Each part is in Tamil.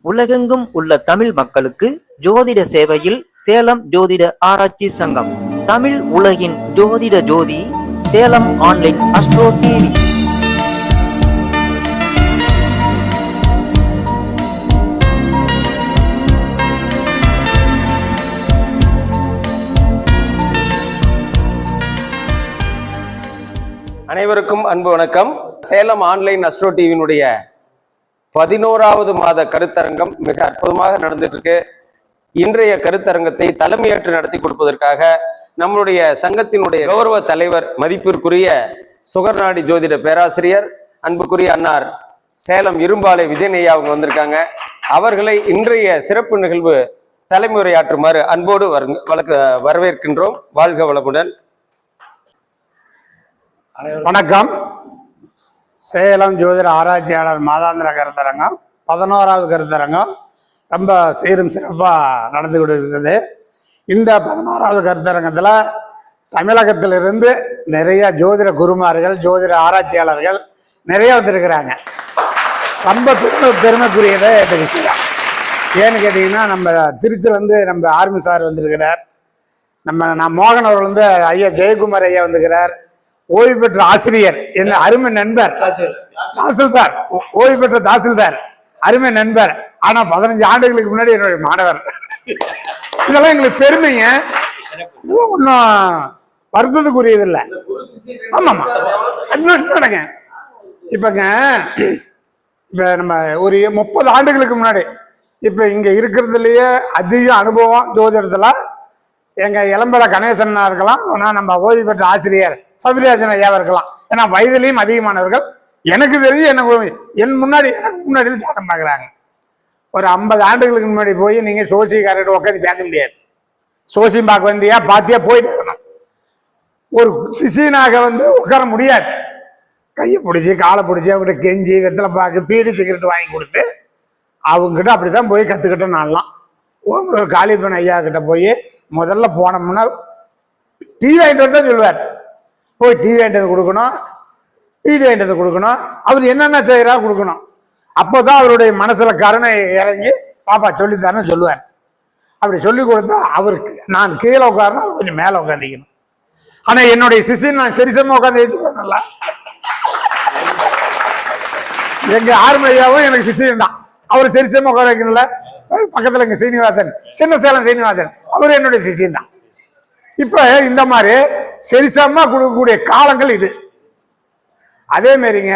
உலகெங்கும் உள்ள தமிழ் மக்களுக்கு ஜோதிட சேவையில் சேலம் ஜோதிட ஆராய்ச்சி சங்கம். தமிழ் உலகின் ஜோதிட ஜோதி, சேலம் ஆன்லைன் அஸ்ட்ரோ டிவி. அனைவருக்கும் அன்பு வணக்கம். சேலம் ஆன்லைன் அஸ்ட்ரோ டிவியினுடைய 11வது மாத கருத்தரங்கம் மிக அற்புதமாக நடந்துட்டு இருக்கு. இன்றைய கருத்தரங்கத்தை தலைமையேற்று நடத்தி கொடுப்பதற்காக நம்முடைய சங்கத்தினுடைய கௌரவ தலைவர், மதிப்பிற்குரிய சுகர்நாடி ஜோதிட பேராசிரியர், அன்புக்குரிய அன்னார் சேலம் இரும்பாலை விஜயனையா அவங்க வந்திருக்காங்க. அவர்களை இன்றைய சிறப்பு நிகழ்வு தலைமுறையாற்றுமாறு அன்போடு வரவேற்கின்றோம். வாழ்க வளமுடன். வணக்கம். சேலம் ஜோதிட ஆராய்ச்சியாளர் மாதாந்திர கருத்தரங்கம் 11வது கருத்தரங்கம் ரொம்ப சீரும் சிறப்பாக நடந்து கொண்டிருக்கிறது. இந்த 11வது கருத்தரங்கத்தில் தமிழகத்திலிருந்து நிறைய ஜோதிட குருமார்கள், ஜோதிட ஆராய்ச்சியாளர்கள் நிறைய வந்திருக்கிறாங்க. ரொம்ப பெருமைக்குரியதே இந்த விஷயம். ஏன்னு கேட்டிங்கன்னா, நம்ம திருச்சியிலேருந்து நம்ம ஆர்மி சார் வந்திருக்கிறார். நான் மோகன் அவர்கள் வந்து ஐயா ஜெயக்குமார் ஐயா வந்துக்கிறார். ஓய்வு பெற்ற ஆசிரியர், என்ன அருமை நண்பர் தாசில்தார், ஓய்வு பெற்ற தாசில்தார், அருமை நண்பர். ஆனா 15 ஆண்டுகளுக்கு முன்னாடி என்னுடைய மாணவர். இதெல்லாம் எங்களுக்கு பெருமைங்க. இதெல்லாம் ஒன்றும் வருத்தத்துக்குரியது இல்லை. ஆமாம்மா, இன்னொன்னுங்க, இப்ப நம்ம ஒரு 30 ஆண்டுகளுக்கு முன்னாடி, இப்ப இங்க இருக்கிறதுலயே அதிக அனுபவம் ஜோதிடத்துல எங்க இளம்பட கணேசனா இருக்கலாம், நான் நம்ம ஓய்வு பெற்ற ஆசிரியர் சபிராஜன் ஐயாவா இருக்கலாம். ஏன்னா வயதிலையும் அதிகமானவர்கள். எனக்கு தெரிஞ்சு எனக்கு முன்னாடி ஜாதகம் பார்க்குறாங்க. ஒரு 50 ஆண்டுகளுக்கு முன்னாடி போய் நீங்க சோசியக்காரர்கிட்ட உட்காந்து பேச முடியாது. சோசியம் பார்க்க வந்தியா பாத்தியா போயிட்டு இருக்கணும். ஒரு சிசியனாக வந்து உட்கார முடியாது. கையை பிடிச்சி காலை பிடிச்சி அவங்ககிட்ட கெஞ்சி வெத்தலை பாக்கு பீடி சிகரெட் வாங்கி கொடுத்து அவங்ககிட்ட அப்படித்தான் போய் கற்றுக்கிட்டோம். நான்லாம் ஓமலூர் காளிப்பன் ஐயா கிட்ட போய் முதல்ல போனோம்னா டீ வாங்கிட்டு தான் சொல்லுவார். போய் டீ வாங்கிட்டு கொடுக்கணும், பீடி வாங்கிட்டு கொடுக்கணும், அவர் என்னென்ன செய்யறா கொடுக்கணும். அப்போதான் அவருடைய மனசுல கருணை இறங்கி பாப்பா சொல்லித்தாருன்னு சொல்லுவார். அப்படி சொல்லி கொடுத்தா அவருக்கு நான் கீழே உட்காரணும், அவர் கொஞ்சம் மேலே உட்காந்துக்கணும். ஆனா என்னுடைய சிசின் நான் சரிசமா உட்காந்து வச்சுக்கணும்ல. எங்க ஆர்மி ஐயாவும் எனக்கு சிசியன் தான். அவர் சரிசமா உட்கார வைக்கணும்ல. பக்கத்துல இங்க சீனிவாசன், சின்ன சேலம் சீனிவாசன், அவரு என்னுடைய சிசியன் தான். இப்ப இந்த மாதிரி சரிசமா கொடுக்கக்கூடிய காலங்கள் இது. அதே மாதிரிங்க,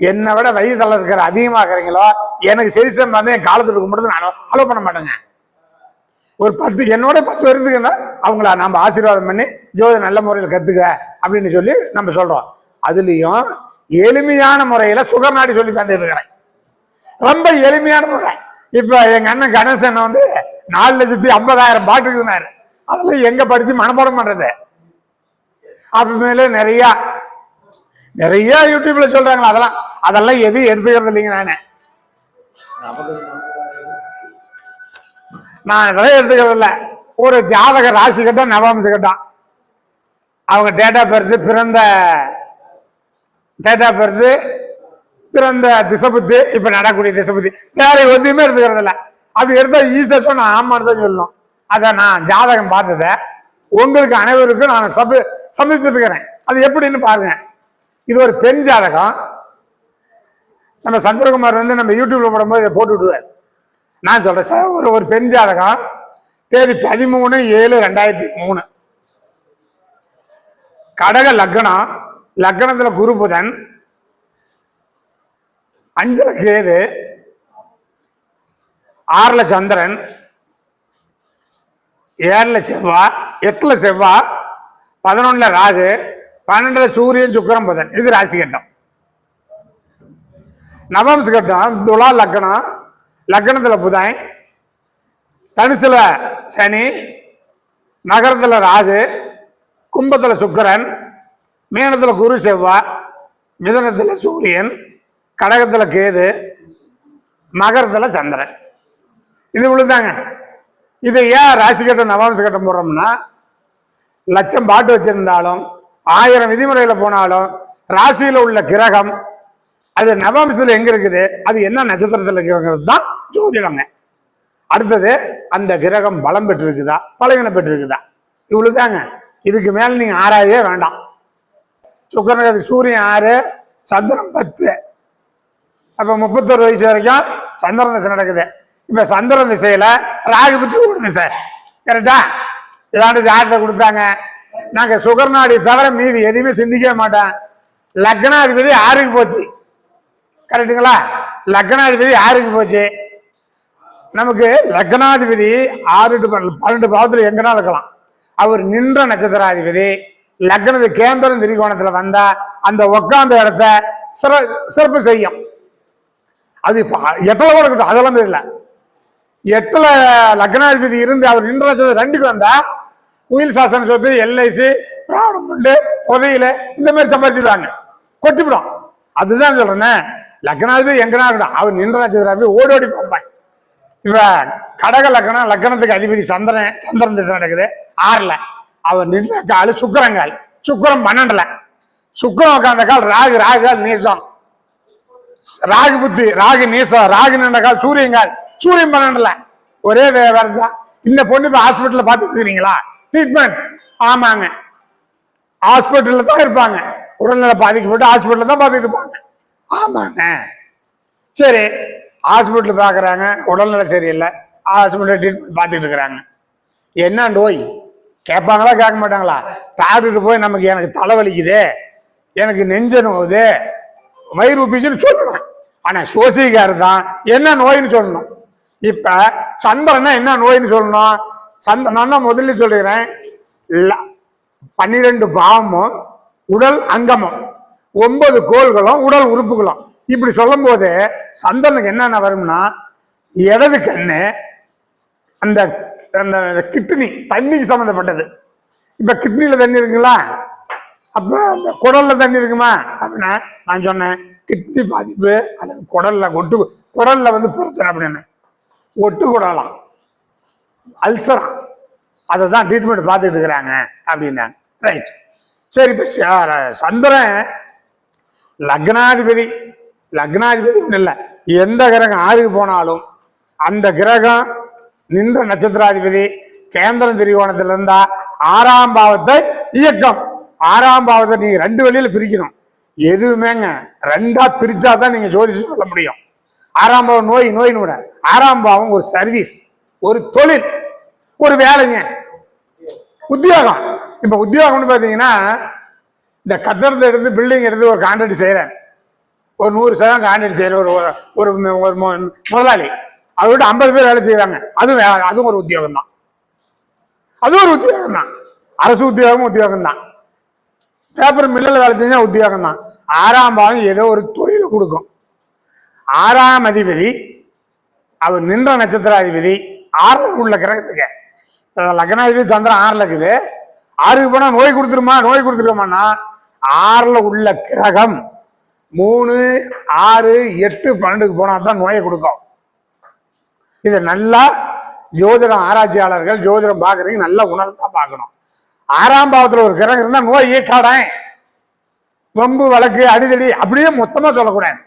என்னை விட வயதில் இருக்கிற அதிகமாக்குறீங்களோ எனக்கு சரிசம் வந்து என் காலத்தில் இருக்கும்போது நான் அலோ பண்ண மாட்டேங்க. ஒரு 10 என்னோட 10 வருதுக்குன்னா அவங்கள நம்ம ஆசீர்வாதம் பண்ணி ஜோதி நல்ல முறையில் கத்துக்க அப்படின்னு சொல்லி நம்ம சொல்றோம். அதுலயும் எளிமையான முறையில சுகர்நாடி சொல்லி தந்து இருக்கிறேன். ரொம்ப எளிமையான முறை. இப்ப எங்க அண்ணன் கணேசன் வந்து 4,50,000 பாட்டுக்குனாரு. அதெல்லாம் எங்க படிச்சு மனப்பாடம் பண்றது. அப்புறமேல நிறைய யூடியூப்ல சொல்றாங்களா, அதெல்லாம் எதுவும் எடுத்துக்கிறது இல்லைங்க. நான் இதெல்லாம் எடுத்துக்கிறது இல்லை. ஒரு ஜாதக ராசி கட்டம், நவாம்ச கட்டம், அவங்க டேட்டா பர்த், பிறந்த திசபுத்தி, இப்ப நடக்கூடிய திசபுத்தி, வேற எதுவுமே எடுத்துக்கிறது இல்லை. அப்படி எடுத்தா ஈஸியா சொன்ன ஆமான்னு தான் சொல்லணும். அத நான் ஜாதகம் பார்த்தத உங்களுக்கு அனைவருக்கும் நான் சமர்ப்பித்துக்கிறேன். அது எப்படின்னு பாருங்க. இது ஒரு பெண் ஜாதகம். நம்ம சந்திரகுமார் வந்து நம்ம யூடியூப்ல போடும்போது இதை போட்டு விடுவார். நான் சொல்றேன் சார், ஒரு பெண் ஜாதகம், தேதி 13/7/2003, கடக லக்னம், லக்னத்துல குரு புதன், 5ல கேது, 6ல சந்திரன், 7ல செவ்வாய், 8ல செவ்வாய், 11ல ராகு, 12ல சூரியன், சுக்கிரன், புதன். இது ராசி கட்டம். நவம்ச கட்டம், துலா லக்னம், லக்னத்துல புதன், தனுசுல சனி, நகரத்துல ராகு, கும்பத்துல சுக்கிரன், மீனத்துல குரு செவ்வாய், மிதனத்துல சூரியன், கடகத்துல கேது, மகரத்துல சந்திரன். இது இவ்வளவுதாங்க. இது ஏன் ராசி கட்டம் நவாம்ச கட்டம் போடுறோம்னா, லட்சம் பாட்டு வச்சிருந்தாலும் 1000 விதிமுறையில போனாலும் ராசியில உள்ள கிரகம் அது நவாம்சத்துல எங்க இருக்குது, அது என்ன நட்சத்திரத்துல இருக்கிறது தான் ஜோதிடங்க. அடுத்தது அந்த கிரகம் பலம் பெற்றிருக்குதா பலவீனம் பெற்றிருக்குதா, இவ்வளவுதாங்க. இதுக்கு மேல நீங்க ஆராயவே வேண்டாம். சுக்கிரன் சூரியன் 6, சந்திரன் 10. அப்ப 31 வயசு வரைக்கும் சந்திரன் திசை நடக்குது. இப்ப சந்திரன் திசையில ராகு புத்தி ஓடுது சார், கரெக்டா? ஏதாண்டு ஜாதகத்தை கொடுத்தாங்க, நாங்க சுகர்நாடி தவிர மீதி எதையுமே சிந்திக்கவே மாட்டேன். லக்னாதிபதி 6க்கு போச்சு, கரெக்டுங்களா? லக்னாதிபதி 6க்கு போச்சு. நமக்கு லக்னாதிபதி 6 to 12 பாவத்துல எங்கன்னா இருக்கலாம். அவர் நின்ற நட்சத்திராதிபதி லக்னது கேந்திரம் திரிகோணத்துல வந்தா அந்த உட்கார்ந்த இடத்த சிறப்பு செய்யும். அது எட்டல கூட இருக்கட்டும், அதெல்லாம் தெரியல. எட்டுல லக்னாதிபதி இருந்து அவர் நின்ற நட்சத்திரம் 2க்கு வந்தா உயில் சாசன சொத்து, எல்ஐசி, பிராணம் உண்டு, புதையில இந்த மாதிரி சம்பாதிச்சுடுவாங்க, கொட்டிவிடும். அதுதான் சொல்றேன், லக்னாதிபதி எங்கன்னா இருக்கட்டும், அவர் நின்ற நட்சத்திராதிபதி ஓடி ஓடி பார்ப்பாங்க. இப்ப கடக லக்னம், லக்னத்துக்கு அதிபதி சந்திரன் திசை நடக்குது 6ல. அவர் நின்ற கால் சுக்கிரங்கால், சுக்கிரம் 12ல. சுக்கிரம் உட்கார்ந்த கால் ராகு நீசம், ராகு புத்தி, ராகு நீசம், ராகு நின்ற கால் சூரியங்கால், சூரியன் 12ல. ஒரே வேறதான். இந்த பொண்ணு இப்ப ஹாஸ்பிட்டல்ல பாத்துட்டு இருக்கிறீங்களா? ட்ரீட்மெண்ட், ஆமாங்க, ஹாஸ்பிட்டல்ல தான் இருப்பாங்க. உடல்நல பாதிக்கப்பட்டு ஹாஸ்பிட்டல்ல தான் பார்த்துட்டு இருப்பாங்க, ஆமாங்க. சரி, ஹாஸ்பிட்டல் பார்க்குறாங்க, உடல்நிலை சரியில்லை, ஹாஸ்பிட்டல் ட்ரீட்மெண்ட் பார்த்துட்டு இருக்கிறாங்க. என்ன நோய் கேட்பாங்களா கேட்க மாட்டாங்களா? டாக்டருக்கு போய் நமக்கு எனக்கு தலைவலிக்குது, எனக்கு நெஞ்ச நோவுது, வயிறு உப்பிச்சுன்னு சொல்லணும். ஆனால் சோசிக்காரு தான் என்ன நோயின்னு சொல்லணும். இப்போ சந்திரனா என்ன நோயின்னு சொல்லணும். நான் தான் முதல்ல சொல்லிடுறேன், 12 பாவமும் உடல் அங்கமும் 9 கோள்களும் உடல் உறுப்புகளும். இப்படி சொல்லும் போது சந்திரனுக்கு என்னென்ன வரும்னா, இடது கண்ணு, அந்த கிட்னி, தண்ணிக்கு சம்மந்தப்பட்டது. இப்ப கிட்னில தண்ணி இருக்குங்களா, அப்ப அந்த குடல்ல தண்ணி இருக்குமா அப்படின்னா, நான் சொன்னேன் கிட்னி பாதிப்பு அல்லது குடல்ல பிரச்சனை அப்படின்னு, ஒட்டு குடலாம், அல்சரா, அதை தான் ட்ரீட்மெண்ட் பார்த்துட்டு இருக்கிறாங்க அப்படின்னாங்க. ரைட், சரி. இப்ப சந்திரன் லக்னாதிபதி இல்லை, எந்த கிரகம் 6க்கு போனாலும் அந்த கிரகம் நின்ற நட்சத்திராதிபதி கேந்திரம் திரிகோணத்துல இருந்தா 6ஆம் பாவத்தை இயக்கம். 6ஆம் பாவத்தை நீங்க 2 வழியில பிரிக்கணும். எதுவுமேங்க 2ஆ பிரிச்சாதான் நீங்க ஜோதிஷம் சொல்ல முடியும். 6ஆம் பாவம் நோயின்னு விட, 6ஆம் பாவம் ஒரு சர்வீஸ், ஒரு தொழில், ஒரு வேலைங்க, உத்தியோகம். இப்ப உத்தியோகம்னு பாத்தீங்கன்னா, இந்த கட்டடத்தை எடுத்து பில்டிங் எடுத்து ஒரு கான்ட்ராக்ட் செய்யறாரு, ஒரு 100% கான்ட்ராக்ட் செய்யற ஒரு முதலாளி, அவர்கிட்ட 50 பேர் வேலை செய்யறாங்க, அதுவும் ஒரு உத்தியோகம் தான். அதுவும் ஒரு உத்தியோகம் தான். அரசு உத்தியோகம் தான். பேப்பர் மில்லில் வேலை செஞ்சா உத்தியோகம் தான். 6ஆம் பாவம் ஏதோ ஒரு தொழிலை கொடுக்கும். 6ஆம் அதிபதி அவர் நின்ற நட்சத்திராதிபதி 6ல உள்ள கிரகத்துக்கு, லக்னாதிபதி சந்திரன் 6ல இருக்குது. 6க்கு போனா நோய் கொடுத்துருக்கோமான்னா, 6ல உள்ள கிரகம் 3, 6, 8, 12க்கு போனா தான் நோயை கொடுக்கும். இதை நல்லா ஜோதிடம் ஆராய்ச்சியாளர்கள், ஜோதிடம் பார்க்குறீங்க, நல்லா உணர்ந்தான் பார்க்கணும். 6ஆம் பாவத்தில் ஒரு கிரகம் இருந்தால் நோய் காடாய், வம்பு வழக்கு அடிதடி அப்படியே மொத்தமா சொல்லக்கூடாது.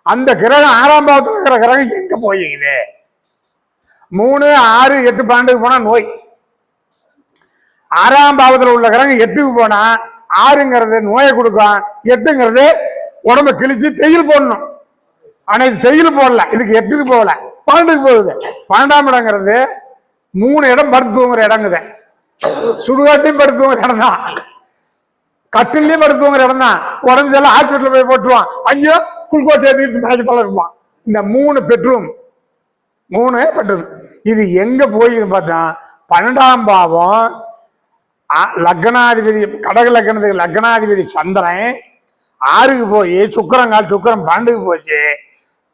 அந்த கிரகம் 6ஆம் பாவத்தில் இருக்கிற கிரகம் எங்க போயிக்குது? 3, 6, 8, 12க்கு போனா நோய். 6ஆம் பாவத்தில் உள்ள கிரகம் 8க்கு போனா 6ங்கிறது நோயை கொடுக்கும், 8ங்கிறது உடம்ப கிழிச்சு தையல் போடணும். ஆனா இது தையல் போடல, இதுக்கு 8க்கு போகல, 12க்கு போகுது. 12ஆம் இடங்கிறது 3 இடம் படுத்து தூங்குற இடங்குது. சுடுகாட்டையும் படுத்து தூங்குற இடம் தான், கட்டிலையும் படுத்து தூங்குற இடம் தான். உடம்பு செல்ல ஹாஸ்பிட்டல் போய் போட்டுருவான், அங்கேயும் குளுக்கோஸ் ஏற்றிட்டு மயக்கத்தால இருப்பான். இந்த 3 பெட்ரூம் இது எங்க போயின்னு பார்த்தா 12ஆம் பாவம் லக்னாதிபதி, கடக லக்னத்துக்கு லக்னாதிபதி சந்திரன் 6க்கு போய் சுக்கிரம் 12க்கு போச்சு.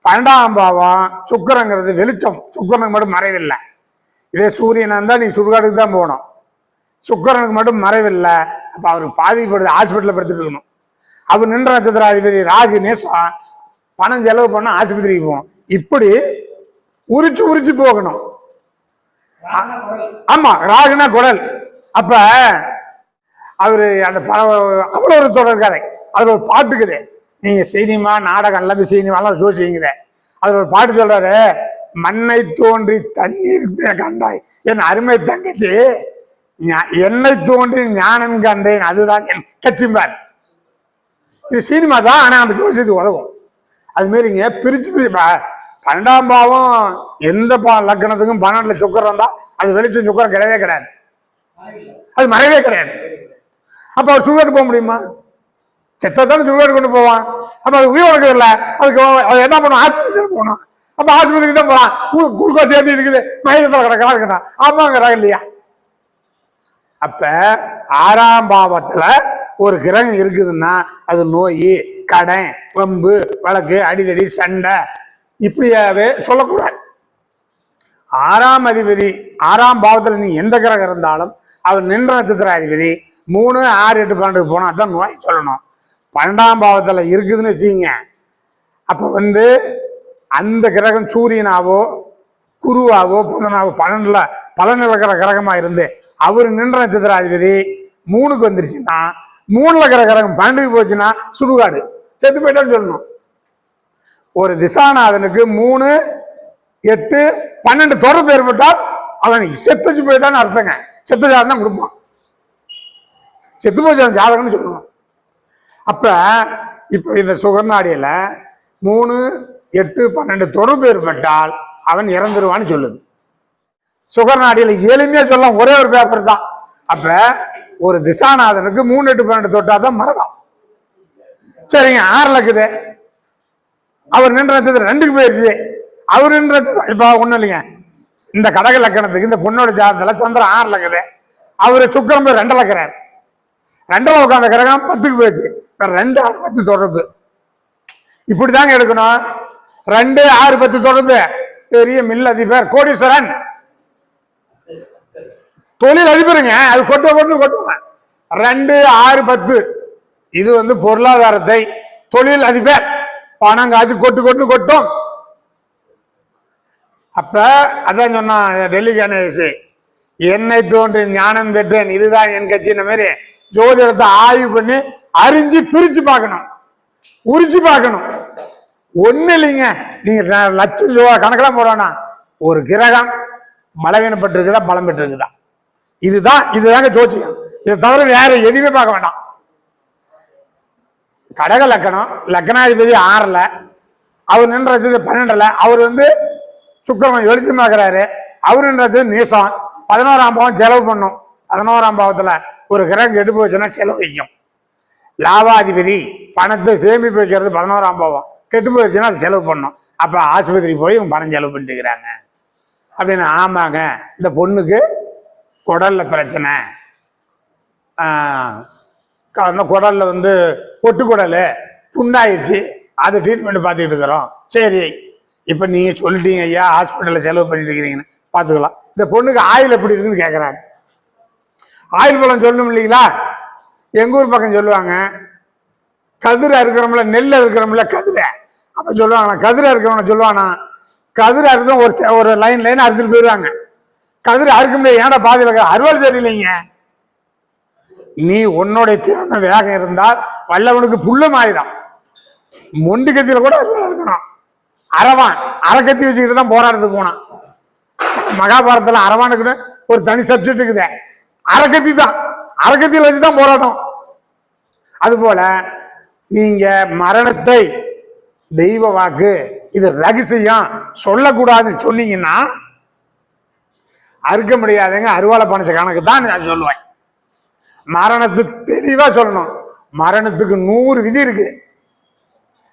12ஆம் பாவம் சுக்கிரங்கிறது வெளிச்சம், சுக்கிரனுக்கு மட்டும் மறைவில்லை. இதே சூரியனா இருந்தா நீ சுடுகாட்டுக்கு தான் போகணும், சுக்கிரனுக்கு மட்டும் மறைவில்லை. அப்ப அவருக்கு பாதிக்கப்படுது, ஹாஸ்பிட்டல்ல படுத்துட்டு இருக்கணும். அவர் நின்ற நட்சத்திராதிபதி ராகு நேசம், பணம் செலவு பண்ண ஆஸ்பத்திரிக்கு போகணும். இப்படி உரிச்சு போகணும். ஆமா, ராகுனா குடல். அப்ப அவரு அந்த அவ்வளவு ஒரு தொடர் கதை, அதுல ஒரு பாட்டுக்குது. நீங்க சினிமா நாடகம் எல்லாமே சினிமாலாம் ஜோசிங்குது. அதுல ஒரு பாட்டு சொல்றாரு, மண்ணை தோன்றி தண்ணீர் கண்டாய் என் அருமை தங்கச்சி, என்னை தோன்றி ஞானம் கண்டேன் அதுதான் என் கட்சிம்பார். இது சினிமா தான், ஆனா நம்ம ஜோசியத்துக்கு உதவும். அது மாதிரிங்க பிரிச்சு 12ஆம் பாவம் எந்த லக்னத்துக்கும் 12ல சுக்கரம் வந்தா அது வெளிச்சம் சுக்கரம் கிடையவே கிடையாது, அது மறைவே கிடையாது. அப்ப அவர் சுடுகாட்டு போக முடியுமா? செத்தாலும் சுடுகாட்டு கொண்டு போவான். அப்ப அது உயிர் வளர்க்கறது இல்லை, அதுக்கு என்ன பண்ணுவோம்? ஆஸ்பத்திரி போகணும். அப்ப ஆஸ்பத்திரிக்கு தான் போலாம். குளுக்கோஸ் ஏற்றி இருக்குது, மயக்கத்தில் கிடக்கலாம் இருக்குதான். ஆமாங்கிறாங்க இல்லையா? அப்ப 6ஆம் பாவத்துல ஒரு கிரகம் இருக்குதுன்னா அது நோய், கடன், வம்பு, வழக்கு, அடிதடி, சண்டை இப்படியாவே சொல்லக்கூடாது. 6ஆம் அதிபதி 6ஆம் பாவத்துல நீ எந்த கிரகம் இருந்தாலும் அவர் நின்ற நட்சத்திர அதிபதி 3, 6, 8, 12 போனா தான் நோய் சொல்லணும். 12ஆம் பாவத்துல இருக்குதுன்னு வச்சுக்கிங்க, அப்ப அந்த கிரகம் சூரியனாவோ குருவாவோ புதனாவோ 12ல பலன் இழக்கிற கிரகமா இருந்து அவரு நின்ற நட்சத்திர அதிபதி 3க்கு வந்துருச்சுன்னா, 3ல இருக்கிற கிரகம் 12க்கு போச்சுன்னா சுடுகாடு, செத்து போயிட்டான்னு சொல்லணும். ஒரு திசாநாதனுக்கு 3, 8, 12 தொடர்பு ஏற்பட்டால் அவன் செத்துச்சு போயிட்டான்னு அர்த்தங்க. செத்த ஜாதகம் தான் கொடுப்பான், செத்து போச்சு ஜாதகம்னு சொல்லணும். அப்ப இப்ப இந்த சுகர்நாடியில 3, 8, 12 தொடர்பு ஏற்பட்டால் அவன் இறந்துருவான்னு சொல்லுது. சுகர்நாடியில எளிமையா சொல்லலாம், ஒரே ஒரு பேப்பர் தான். அப்ப ஒரு திசாநாதனுக்கு 3, 8, 12 தொட்டாதான் மரணம். சரிங்க, 6ல இருக்குது, அவர் நின்ற நட்சத்திரம் 2க்கு போயிருச்சு. அவர் நின்ற நட்சத்திரம் இப்ப ஒண்ணும் இல்லைங்க, இந்த கடக லக்கணத்துக்கு இந்த பொண்ணோட ஜாதகத்துல சந்திரன் 6ல இருக்குது, அவரு சுக்கிரன் போய் 2ல இருக்கிறார். 2ல உட்காந்த கிரகம் 10க்கு போயிடுச்சு. 2, 6, 10 தொடர்பு இப்படிதாங்க எடுக்கணும். 2, 6, 10 தொடர்பு. பெரிய மில் அதிபர், கோடீஸ்வரன், தொழில் அதிபருங்க, அது கொட்டுவேன். 2, 6, 10 இது பொருளாதாரத்தை, தொழில் அதிபர், பணம் காசு கொட்டும். அப்ப அதான் சொன்னா டெல்லி கணேஷ், என்னை தோன்றி ஞானம் பெற்றேன் இதுதான் என் கட்சி. இந்த மாதிரி ஜோதிடத்தை ஆய்வு பண்ணி அறிஞ்சு பிரிச்சு பார்க்கணும், உரிச்சு பார்க்கணும். ஒண்ணு இல்லைங்க, நீங்க லட்சம் ரூபாய் கணக்கெல்லாம் போடணும்னா ஒரு கிரகம் பலவீனப்பட்டு இருக்குதா, பலம் பெற்று இருக்குதா, இதுதாங்க ஜோசியம். இதை தவிர வேற எதுவுமே பார்க்க வேண்டாம். கடக லக்கணம், லக்னாதிபதி 6ல, அவர் நின்றது 12ல, அவர் சுக்கிரன் வெளிச்சமாக்குறாரு, அவர் நின்றது நீசம். 11ஆம் பாவம் செலவு பண்ணும். 11ஆம் பாவத்துல ஒரு கிரகம் கெட்டு போச்சுன்னா செலவு வைக்கும். லாபாதிபதி பணத்தை சேமிப்பு வைக்கிறது 11ஆம் பாவம், கெட்டு போயிடுச்சுன்னா அது செலவு பண்ணும். அப்ப ஆஸ்பத்திரி போய் பணம் செலவு பண்ணிட்டு இருக்கிறாங்க அப்படின்னு. ஆமாங்க, இந்த பொண்ணுக்கு குடல்ல பிரச்சனை, குடல்ல ஒட்டுக்குடல் புண்ணாயிடுச்சு, அது ட்ரீட்மெண்ட் பார்த்துக்கிட்டு இருக்கிறோம். சரி, இப்ப நீங்க சொல்லிட்டீங்க ஐயா ஹாஸ்பிட்டல்ல செலவு பண்ணிட்டு இருக்கிறீங்கன்னு பார்த்துக்கலாம். இந்த பொண்ணுக்கு ஆயில் எப்படி இருக்குன்னு கேட்குறாங்க. ஆயில் பழம் சொல்லணும் இல்லைங்களா? எங்க ஊர் பக்கம் சொல்லுவாங்க, கதிரை இருக்கிறோம்ல, நெல்லை இருக்கிறோம்ல கதிரை, அப்ப சொல்லுவாங்க கதிரை இருக்கிறவன சொல்லுவானா, கதிரை அறுத்த ஒரு லைன் அறுத்துட்டு போயிடுவாங்க. கதிரை அறுக்க முடியாது, ஏன்டா பாதியில் அறுவல் சரியில்லைங்க. நீ உன்னுடைய திறமை வேகம் இருந்தால் வல்லவனுக்கு புல்லும் ஆயுதம். மொண்டி கத்தியில கூட அறுவலா இருக்கணும். அரவான் அரைக்கத்தி வச்சுக்கிட்டு தான் போராட்டத்துக்கு போனான். மகாபாரதத்துல அரவானுக்குன்னு ஒரு தனி சப்ஜெக்ட் இருக்குது, அரைக்கத்தி தான், அரைக்கத்தியில வச்சுதான் போராட்டம். அதுபோல நீங்க மரணத்தை தெய்வ வாக்கு, இது ரகசியம் சொல்லக்கூடாதுன்னு சொன்னீங்கன்னா அறுக்க முடியாதுங்க, அருவாலை பணச்ச கணக்கு தான் நான் சொல்லுவேன். மரணத்துக்கு தெளிவா சொல்லணும். மரணத்துக்கு 100 விதி இருக்கு.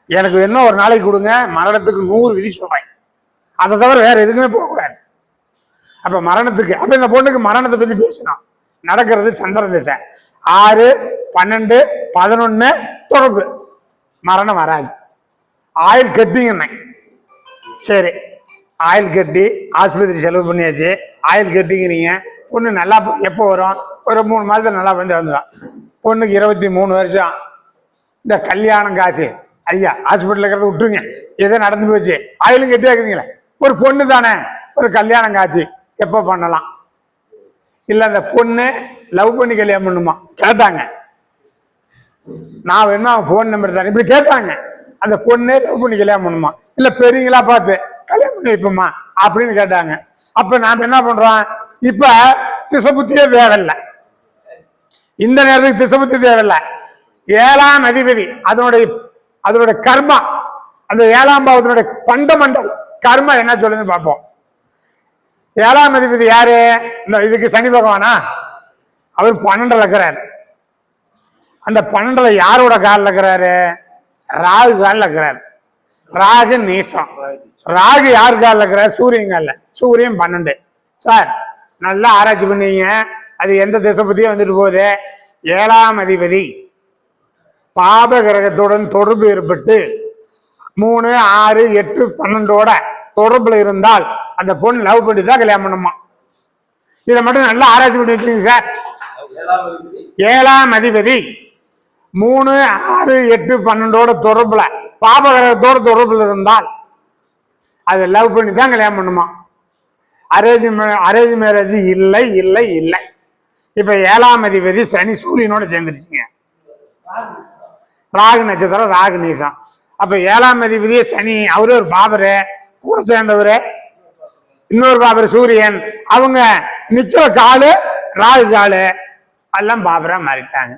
எனக்கு என்ன ஒரு நாளைக்கு கொடுங்க, மரணத்துக்கு 100 விதி சொல்றேன். அதை தவிர வேற எதுக்குமே போகக்கூடாது. அப்ப மரணத்துக்கு, அப்ப இந்த பொண்ணுக்கு மரணத்தை பத்தி பேசணும். நடக்கிறது சந்திரன் திசை, 6, 12, 11 தொடர்பு, மரணம் வராது. ஆயில் கட்டிங்க, சரி ஆயில் கட்டி ஆஸ்பத்திரி செலவு பண்ணியாச்சு, ஆயில் கட்டிங்கிறீங்க. பொண்ணு நல்லா எப்போ வரும், ஒரு 3 மாதத்துல நல்லா வந்துடும். பொண்ணுக்கு 23 வருஷம். இந்த கல்யாணம் காசு ஐயா ஹாஸ்பிட்டல் இருக்கிறத விட்டுருங்க, ஏதோ நடந்து போச்சு, ஆயிலும் கட்டி ஆக்குறீங்களே. ஒரு பொண்ணு தானே, ஒரு கல்யாணம் காட்சி எப்போ பண்ணலாம்? இல்லை அந்த பொண்ணு லவ் பண்ணி கல்யாணம் பண்ணுமா கேட்டாங்க, நான் வேணுமா ஃபோன் நம்பர் தானே இப்படி கேட்டாங்க. அந்த பொண்ணு லவ் பண்ணி கல்யாணம் பண்ணுமா, இல்லை பெரியங்களா பார்த்து கல்யாணம் பண்ணி வைப்போமா அப்படின்னு கேட்டாங்க. அப்ப நாம என்ன பண்றோம், இப்ப திசை புத்தியே தேவையில்லை, இந்த நேரத்துக்கு திசை புத்தி தேவையில்லை. 7ஆம் அதிபதி அதனுடைய கர்மா, அந்த 7ஆம் பாவத்தினுடைய பண்டமண்டல் கர்மா என்ன சொல்லுதுன்னு பார்ப்போம். 7ஆம் அதிபதி யாரு? இந்த இதுக்கு சனி பகவானா? அவர் 12 இருக்கிறார். அந்த 12 யாரோட காலில் இருக்கிறாரு? ராகு காலில் இருக்கிறார். ராகு நீசம். ராகு யார் காலில் இருக்கிறார்? சூரியன் காலில். சூரியன் 12. சார் நல்லா ஆராய்ச்சி பண்ணீங்க, அது எந்த திசை பத்தியும் வந்துட்டு போகுது. 7ஆம் அதிபதி பாப கிரகத்துடன் தொடர்பு ஏற்பட்டு 3, 6, 8, 12 தொடர்புல இருந்தால் அந்த பொண்ணு லவ் பண்ணி தான் கல்யாணம் பண்ணுமா. இதை மட்டும் நல்லா ஆராய்ச்சி பண்ணி வச்சுக்கோங்க சார். 7ஆம் அதிபதி 3, 6, 8, 12 தொடர்புல பாப கிரகத்தோட தொடர்புல இருந்தால் அது லவ் பண்ணி தான் கல்யாணம் பண்ணுமா. அரேஞ்ச் மேரேஜ் இல்லை இல்லை இல்லை. இப்ப 7ஆம் அதிபதி சனி சூரியனோட சேர்ந்துருச்சுங்க. ராகு நட்சத்திரம், ராகு நீசம். அப்ப 7ஆம் அதிபதியே சனி, அவரு ஒரு பாபரு கூட சேர்ந்தவரு, இன்னொரு பாபர் சூரியன், அவங்க நிக்கிற காலு ராகு காலு எல்லாம் பாபரா மாறிட்டாங்க.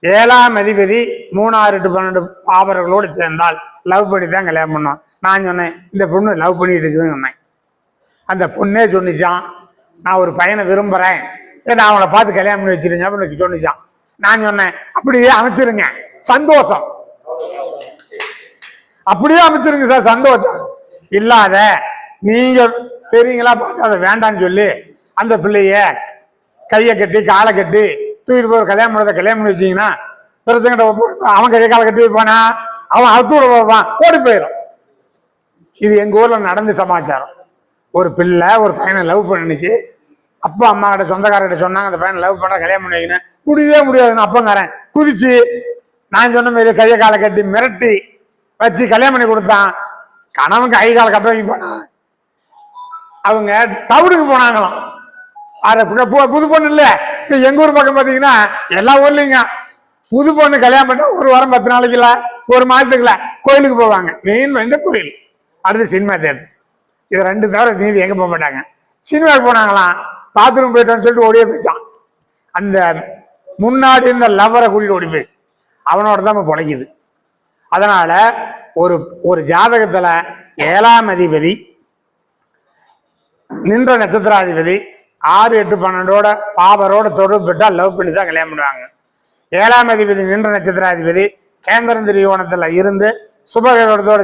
7ஆம் அதிபதி 3, 6, 8, 12 பாபர்களோடு சேர்ந்தால் லவ் பண்ணி தான் கல்யாணம் பண்ணோம். நான் சொன்னேன் இந்த பொண்ணு லவ் பண்ணிட்டு இருக்குதுன்னு சொன்னேன். அந்த பொண்ணே சொன்னிச்சான், நான் ஒரு பையனை விரும்புறேன், நான் அவளை பார்த்து கல்யாணம் பண்ணி வச்சிருங்க அப்படின்னு சொன்னிச்சான். நான் சொன்னேன் அப்படியே அமைச்சிருங்க, சந்தோஷம், அப்படியே அமைச்சிருங்க சார், சந்தோஷம். இல்லாத நீங்க பெரியங்களா பார்த்து அதை வேண்டான்னு சொல்லி அந்த பிள்ளைய கையை கட்டி காலை கட்டி தூக்கிட்டு போய் கல்யாணம் பண்ணி வச்சீங்கன்னா பிரச்சனை. அவன் கையை காலை கட்டி வைப்பானா? அவன் அத்தூட போவான், ஓடி போயிடும். இது எங்க ஊர்ல நடந்த சமாச்சாரம். ஒரு பிள்ளை ஒரு பையனை லவ் பண்ணிச்சு. அப்பா அம்மா கிட்ட சொந்தக்காரர்கிட்ட சொன்னாங்க அந்த பையனை லவ் பண்ண கல்யாணம் பண்ணி வைக்கணும். முடியவே முடியாதுன்னு அப்பங்காரன் குதிச்சு நான் சொன்ன மாதிரி கையை காலை கட்டி மிரட்டி வச்சு கல்யாணம் பண்ணி கொடுத்தான். கணவன் கை காலை கட்ட வைக்க போனா அவங்க டவுனுக்கு போனாங்களாம். புது பொண்ணு இல்ல, எங்க ஊர் பக்கம் பாத்தீங்கன்னா எல்லா ஊர்லயும் புது பொண்ணு கல்யாணம் பண்ண 1 வாரம் 10 நாளைக்குல 1 மாதத்துக்குல கோயிலுக்கு போவாங்க. மெயின் வந்து கோயில், அடுத்து சினிமா தியேட்டர். இது 2 தவிர மீதி எங்க போக மாட்டாங்க. சினிமாவுக்கு போனாங்களாம், பாத்ரூம் போயிட்டோன்னு சொல்லிட்டு ஓடியே போயிட்டான். அந்த முன்னாடி இருந்த லவ்வரை கூட்டிட்டு ஓடி போயிடுச்சு. அவனோட தான் பொழைக்குது. அதனால ஒரு ஜாதகத்துல 7ஆம் அதிபதி நின்ற நட்சத்திராதிபதி 6, 8, 12 பாபரோட தொடர்பு பெற்றால் லவ் பண்ணி தான் கல்யாணம் பண்ணுவாங்க. 7ஆம் அதிபதி நின்ற நட்சத்திராதிபதி கேந்திரம் திரிகோணத்துல இருந்து சுபகிரகத்தோட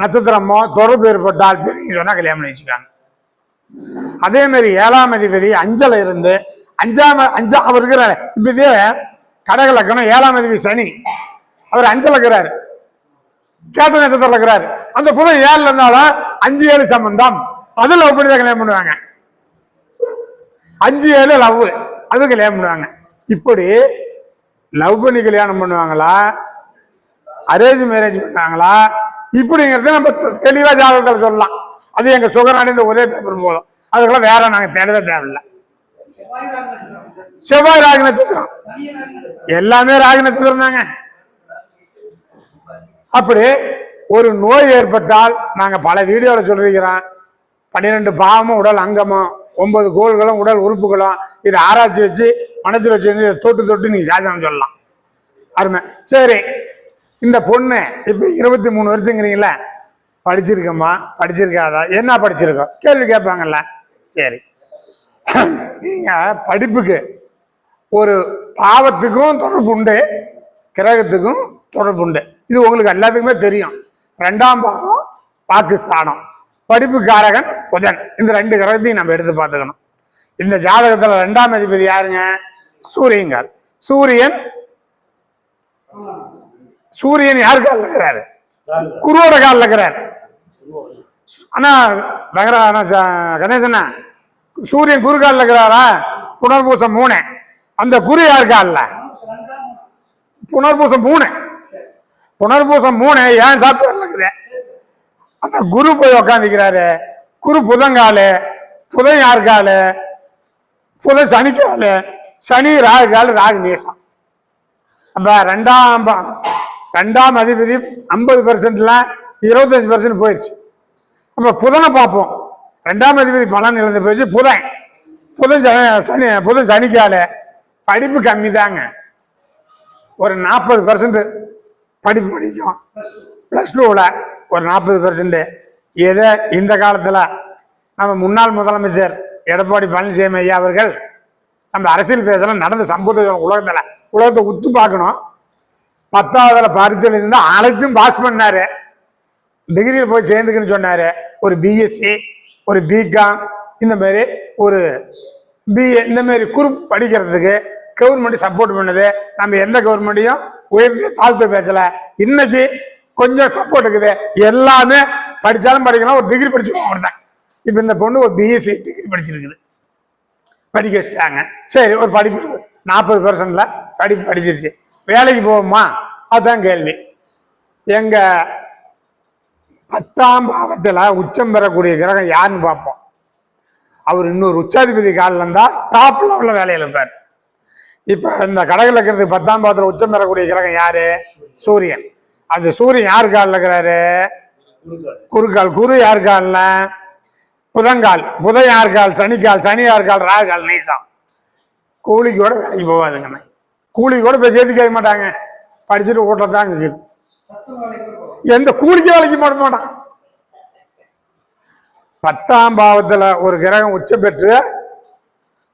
நட்சத்திரமோ தொடர்பு ஏற்பட்டால் பெரிய சொன்னா கல்யாணம் பண்ணி வச்சுக்காங்க. அதே மாதிரி 7ஆம் அதிபதி 5ல இருந்து 5 அவர் இருக்கிறாரு. இப்ப இதே கடகலக்கணம் 7ஆம் அதிபதி சனி, அவர் 5ல இருக்கிறாரு, கேட்ட நட்சத்திரத்துல இருக்கிறாரு. அந்த புதன் 7ல இருந்தாலும் 5, 7 சம்பந்தம், அது லவ் பண்ணி தான் கல்யாணம் பண்ணுவாங்க. 5, 7 லவ், அது கல்யாணம் பண்ணுவாங்க. இப்படி லவ் பண்ணி கல்யாணம் பண்ணுவாங்களா, அரேஞ்ச் மேரேஜ் பண்ணுவாங்களா, இப்படிங்கிறத நம்ம தெளிவா ஜாதகத்தில் சொல்லலாம். அது எங்க சுகராணி இந்த ஒரே பேப்பர் போதும், அதுக்கெல்லாம் வேற நாங்க தேடவே தேவையில்லை. செவ்வாய் ராகு நட்சத்திரம், எல்லாமே ராகு நட்சத்திரம் தாங்க. அப்படி ஒரு நோய் ஏற்பட்டால் நாங்க பல வீடியோல சொல்லிருக்கிறோம், 12 பாவமும் உடல் அங்கமும் 9 கோள்களும் உடல் உறுப்புகளும், இதை ஆராய்ச்சி வச்சு மனசில் வச்சு இதை தொட்டு நீங்க சாதனம் சொல்லலாம். அருமை. சரி, இந்த பொண்ணு இப்ப 23 வருஷங்கிறீங்களா, படிச்சிருக்கோமா படிச்சிருக்காதா, என்ன படிச்சிருக்கோம் கேள்வி கேட்பாங்கல்ல. சரி, நீங்க படிப்புக்கு ஒரு பாவத்துக்கும் தொடர்பு உண்டு, கிரகத்துக்கும் தொடர்பு உண்டு. இது உங்களுக்கு எல்லாத்துக்குமே தெரியும். 2ஆம் பாவம் பாகிஸ்தானம், படிப்புக்காரகன் புதன், இந்த 2 கிரகத்தையும் நம்ம எடுத்து பார்த்துக்கணும். இந்த ஜாதகத்துல 2ஆம் அதிபதி யாருங்க? சூரியன். சூரியன் யார் காலில் இருக்கிறாரு? குருவோட காலில் இருக்கிறார். ஆனா கணேசனா, சூரியன் குரு காலில் இருக்கிறாரா? புனர்பூசம் 3. அந்த குரு யார் காலில்? புனர்பூசம் 3 ஏன் சாப்பிட்டு இருக்குது? அந்த குரு போய் உக்காந்துக்கிறாரு. குரு புதங்காலு, புதன் யார் காலு? புதன் சனிக்காலு, சனி ராகு காலு, ராகு நேசம். அப்ப 2ஆம் அதிபதி 50%ல 25% போயிடுச்சு. அப்ப புதனை பார்ப்போம். 2ஆம் அதிபதி பலன் இழந்து போச்சு. புதன் சனிக்கால படிப்பு கம்மி தாங்க. ஒரு 40% படிப்பு படிக்கும். +2ல ஒரு 40%. எதை இந்த காலத்தில் நம்ம முன்னாள் முதலமைச்சர் எடப்பாடி பழனிசாமி ஐயா அவர்கள் நம்ம அரசியல் பேசலாம் நடந்த சம்பவத்தை உலகத்தை உத்து பார்க்கணும். 10ஆவதுல பரீட்சையில் இருந்தால் அனைத்தும் பாஸ் பண்ணாரு. டிகிரியில் போய் சேர்ந்துக்குன்னு சொன்னாரு. ஒரு பிஎஸ்சி, ஒரு பிகாம், இந்த மாதிரி ஒரு பிஏ, இந்த மாதிரி குரூப் படிக்கிறதுக்கு கவர்மெண்ட் சப்போர்ட் பண்ணுது. நம்ம எந்த கவர்மெண்ட்டையும் உயர்த்தி தாழ்த்து பேசல. இன்னைக்கு கொஞ்சம் சப்போர்ட் இருக்குது. எல்லாமே படித்தாலும் படிக்கலாம், ஒரு டிகிரி படிச்சுருவோம் தான். இப்போ இந்த பொண்ணு ஒரு பிஎஸ்சி டிகிரி படிச்சிருக்குது, படிக்க வச்சுட்டாங்க. சரி, ஒரு படிப்பு இருக்குது, 40%ல படிப்பு படிச்சிருச்சு. வேலைக்கு போவோமா? அதுதான் கேள்வி. எங்க 10ஆம் பாவத்தில் உச்சம் பெறக்கூடிய கிரகம் யாருன்னு பார்ப்போம். அவர் இன்னொரு உச்சாதிபதி காலில் இருந்தால் டாப் லெவலில் வேலையில் இருப்பார். இப்போ இந்த கடக லக்னத்துக்கு 10ஆம் பாவத்தில் உச்சம் பெறக்கூடிய கிரகம் யாரு? சூரியன். அது சூரியன் யார் காலில் இருக்கிறாரு? குருக்கால். குரு யார் காலில்? புதன்கால். புதன் யார் கால்? சனிக்கால். சனி யார் கால்? ராகு கால். நீசம். கூலிக்கு கூட வேலைக்கு போகாதுங்க. கூலிக்கு கூட போய் சேர்த்து கேட்க மாட்டாங்க, படிச்சுட்டு ஓட்டத்தான் இருக்குது. எந்த கூலிக்கு வேலைக்கு போட மாட்டான். 10ஆம் பாவத்தில் ஒரு கிரகம் உச்சம் பெற்று,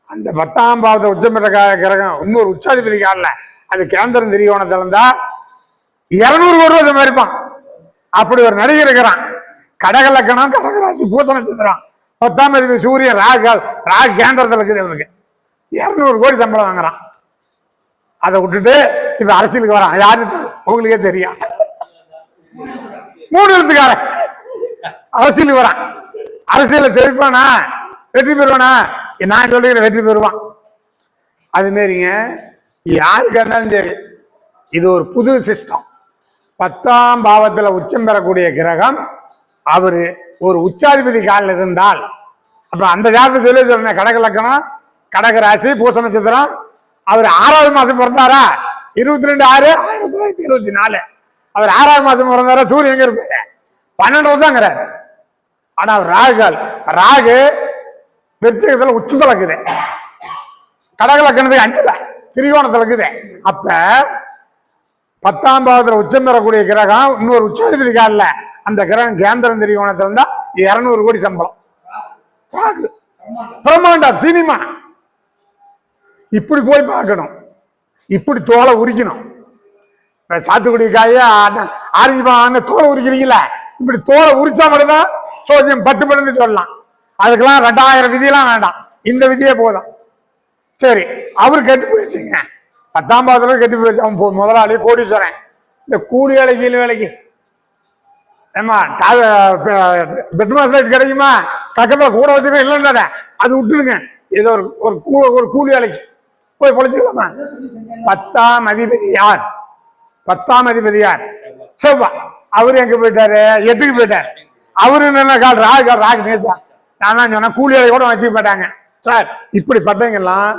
அந்த 10ஆம் பாவத்தில் உச்சம் பெற்ற கிரகம் இன்னொரு உச்சாதிபதி காலில், அது கேந்திரம் திரிகோணத்தில் இருந்தா 200 கோடி ரூபாய் சம்பாதிப்பான். அப்படி ஒரு நடிகர் இருக்கிறான். கடக லக்கணம், கடகராசி, பூச நட்சத்திரம், 10ஆம் அதிபதி சூரியன், ராகு கேந்திரத்தில் இருக்குது. அவனுக்கு 200 கோடி சம்பளம் வாங்குறான். அதை விட்டுட்டு இப்ப அரசியலுக்கு வரான். யாருக்கு உங்களுக்கே தெரியும். 3 எழுத்துக்காரன் அரசியலுக்கு வரான். அரசியல செழிப்பானா? வெற்றி பெறுவானா? நான் சொல்றேன், வெற்றி பெறுவான். அது மாரிங்க யாருக்கா இருந்தாலும் சரி, இது ஒரு புது சிஸ்டம். 10ஆம் பாவத்தில் உச்சம் பெறக்கூடிய கிரகம் அவரு ஒரு உச்சாதிபதி காலில் இருந்தால், அப்ப அந்த ஜாதகத்தை சொல்லி சொல்றேன். கடக லக்கணம், கடக ராசி, பூச நட்சத்திரம். அவர் 6வது மாசம் பிறந்தாரா? 22/6/1924. அவர் 6வது மாசம் பிறந்தாரா? சூரியன் எங்க இருப்பாரு? 12 தாங்கிறார். ஆனா அவர் ராகு விருச்சிகத்துல உச்சத்துல இருக்குது, கடக லக்கணத்துக்கு 5ல திரிகோணத்துல இருக்குது. அப்ப 10ஆம் பாவத்துல உச்சம் பெறக்கூடிய கிரகம் இன்னொரு உச்சாதிபதி காலில், அந்த கிரகம் கேந்திரம் திரிகோணத்துல இருந்தா 200 கோடி சம்பளம். ராகு பிரம்மாண்டம் சினிமா. இப்படி போய் பார்க்கணும், இப்படி தோலை உரிக்கணும். சாத்துக்குடி காய ஆரஞ்சு பழம் தோலை உரிக்கிறீங்களா? இப்படி தோலை உரிச்சா மட்டும்தான் சோசியம் பட்டுப்பட்டு சொல்லலாம். அதுக்கெல்லாம் 2000 விதியெல்லாம் வேண்டாம், இந்த விதியே போதும். சரி, அவரு கெட்டு போயிடுச்சுங்க. 10ஆம் பாவத்துல கெட்டு போயிடுச்சு. அவன் முதலாளி கோடீஸ்வரன். இந்த கூலி வேலைக்கு கீழ் வேலைக்கு ஏமா பெட் மாஸ்லைட் கிடைக்குமா? பக்கத்துல கூட வச்சுக்க இல்லைன்னு அது விட்டுருங்க. ஏதோ ஒரு கூலி வேலைக்கு போய் பொழைச்சிக்கலாமா? 10ஆம் அதிபதி யார்? 10ஆம் அதிபதி யார்? செவ்வா. அவரு எங்க போயிட்டாரு? 8க்கு போயிட்டாரு. அவரு என்ன கால்? ராகு நேச்சா. நான் தான் சொன்னேன், கூலி வேலை கூட வச்சுக்க மாட்டாங்க சார். இப்படிப்பட்டவங்கெல்லாம்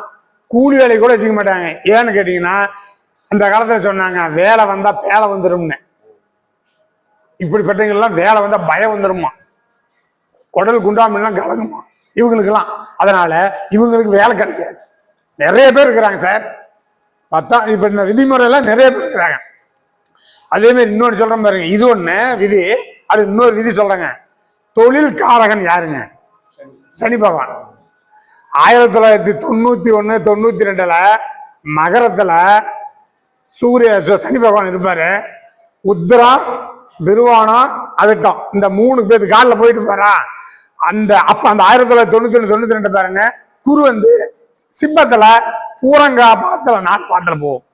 கூலி வேலை கூட வச்சுக்க மாட்டாங்க. ஏன்னு கேட்டீங்கன்னா, அந்த காலத்துல சொன்னாங்க வேலை வந்தா பேலை வந்துரும்னு. இப்படிப்பட்டவங்கெல்லாம் வேலை வந்தா பயம் வந்துருமா, குடல் குண்டாமெல்லாம் கலங்குமா இவங்களுக்கெல்லாம். அதனால இவங்களுக்கு வேலை கிடைக்காது. நிறைய பேர் இருக்கிறாங்க சார். இப்ப இந்த விதிமுறையெல்லாம் நிறைய பேர் இருக்கிறாங்க. அதே மாதிரி இன்னொன்று சொல்றேன் பாருங்க, இது ஒண்ணு விதி. அது இன்னொரு விதி சொல்றேங்க. தொழில் காரகன் யாருங்க? சனி பகவான். 1991 92ல மகரத்துல சனி பகவான் இருப்பாரு. உத்திரம், திருவோணம், அவிட்டம், இந்த 3 பேருக்கு காலில் போயிட்டு போறா. அப்ப அந்த 1991 92 பாருங்க, குரு வந்து சிம்மத்துல பூரங்கா பாத்துல 4 பாத்துல போகும்.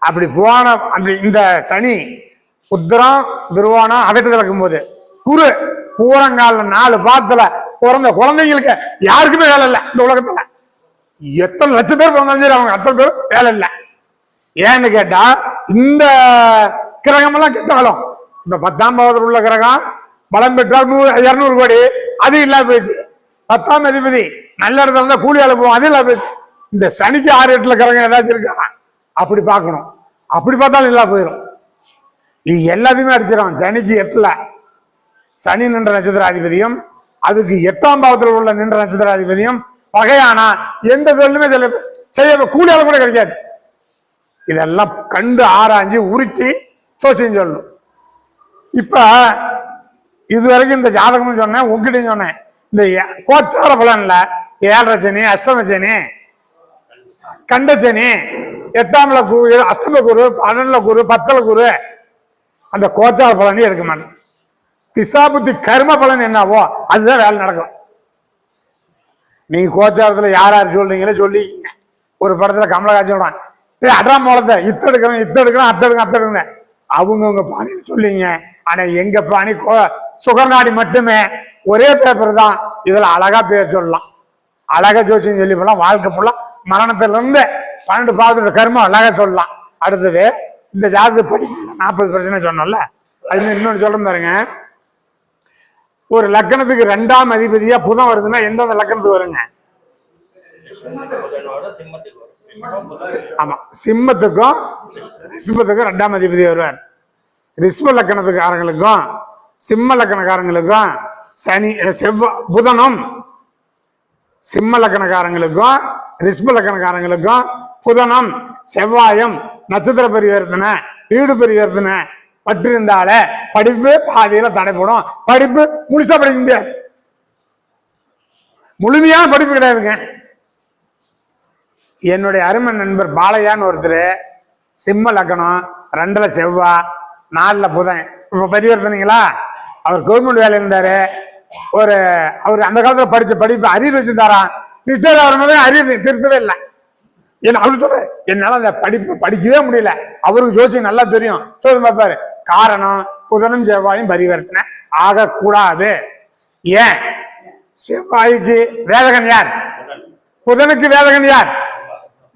அப்படி போன அப்படி இந்த சனி உத்திரம், திருவோணம், அவிட்டத்தில் இருக்கும்போது குரு பூரங்கால 4 பாத்துல பிறந்த குழந்தைங்களுக்கு யாருக்குமே வேலை இல்லை. இந்த உலகத்துல எத்தனை லட்சம் பேர் பிறந்தாலும் சரி, அவங்க அத்தனை பேர் வேலை இல்லை. ஏன்னு கேட்டா, இந்த கிரகம் எல்லாம் கெட்டாலும் இப்ப 10ஆம் பாவத்தில் உள்ள கிரகம் பலம் பெற்றால் 200 கோடி, அது இல்லாம போயிடுச்சு. 10ஆம் அதிபதி நல்ல இடத்துல இருந்தா கூலி வேலை போவோம், அது இல்லாம போயிடுச்சு. இந்த சனிக்கு 6 8ல கிரகம் ஏதாச்சும் இருக்கா? அப்படி பார்க்கணும். அப்படி பார்த்தாலும் இல்லா போயிடும். இது எல்லாத்தையுமே அடிச்சிடும். சனிக்கு 8ல சனி என்ற நட்சத்திர அதிபதியும் அதுக்கு 8ஆம் பாவத்தில் உள்ள நின்ற நட்சத்திராதிபதியும் பகையானா எந்த தொழிலுமே செய்ய கூலியால கூட கிடைக்காது. இதெல்லாம் கண்டு ஆராய்ஞ்சு உரிச்சு சோசியம் சொல்லணும். இப்ப இதுவரைக்கும் இந்த ஜாதகம்னு சொன்னேன், உங்ககிட்ட சொன்னேன். இந்த கோச்சார பலன்ல 7 சனி, அஷ்டம சனி, கண்ட சனி, 8ஆம்ல குரு, அஷ்டம குரு, 12ல குரு, 10ல குரு, அந்த கோச்சார பலனே இருக்க மாட்டேன். திசாபுத்தி கர்ம பலன் என்னவோ அதுதான் வேலை நடக்கும். நீங்க கோச்சாரத்துல யார் யார் சொல்றீங்களோ சொல்லிக்கிங்க. ஒரு படத்துல கமலஹாசன் சொல்றான், அட்ராம் மூலத்தை இத்த எடுக்கிறேன், அத்தை எடுக்கிறேன், அத்தை எடுக்கிறேன், அவங்கவுங்க பாணியில் சொல்லிங்க. ஆனா எங்க பாணி சுகர்நாடி மட்டுமே ஒரே பேப்பர் தான். இதுல அழகா பேர் சொல்லலாம், அழகா ஜோசியம் சொல்லி போலாம். வாழ்க்கை ஃபுல்லா மரணத்துல இருந்து 12 பாவத்தோட கர்மம் அழகா சொல்லலாம். அடுத்தது இந்த ஜாதக படிப்பு 40% சொன்னோம்ல, அது இன்னொன்னு சொல்றேன் பாருங்க. ஒரு லக்கணத்துக்கு 2ஆம் அதிபதியா புதன் வருதுன்னா எந்தெந்த லக்கணத்துக்கு வருங்க? ஆமா, சிம்மத்துக்கும் ரிஷபத்துக்கும் 2ஆம் அதிபதி வருவார். ரிஷப லக்கணத்துக்காரங்களுக்கும் சிம்ம லக்கணக்காரங்களுக்கும் சனி புதனும், சிம்ம லக்கணக்காரங்களுக்கும் ரிஷப லக்கணக்காரங்களுக்கும் புதனும் செவ்வாயும் நட்சத்திர பரிவர்த்தனை, வீடு பரிவர்த்தனை பற்றிருந்தாலே படிப்பு பாதியில தடைப்படும். படிப்பு முழுசா படிக்க முடியாது, முழுமையான படிப்பு கிடையாதுங்க. என்னுடைய அருமை நண்பர் பாலையான்னு ஒருத்தர், சிம்ம லக்கணம், 2ல செவ்வாய், 4ல புதன். இப்ப பரிவர்த்தனைங்களா, அவர் கவர்மெண்ட் வேலையில் இருந்தாரு. அவர் அந்த காலத்துல படிச்ச படிப்பு அரியர் வச்சிருந்தாராம். ரிட்டையர் ஆகிறவங்க அரியர் திருத்தவே இல்லை. ஏன்னா அவரு சொல்ற, என்னால அந்த படிப்பு படிக்கவே முடியல. அவருக்கு ஜோசியம் நல்லா தெரியும், சோதனை பார்ப்பாரு. காரணம், புதனும் செவ்வாயும் பரிவர்த்தனை ஆகக்கூடாது. ஏன்? செவ்வாய்க்கு வேதகன் யார்? புதனுக்கு வேதகன் யார்?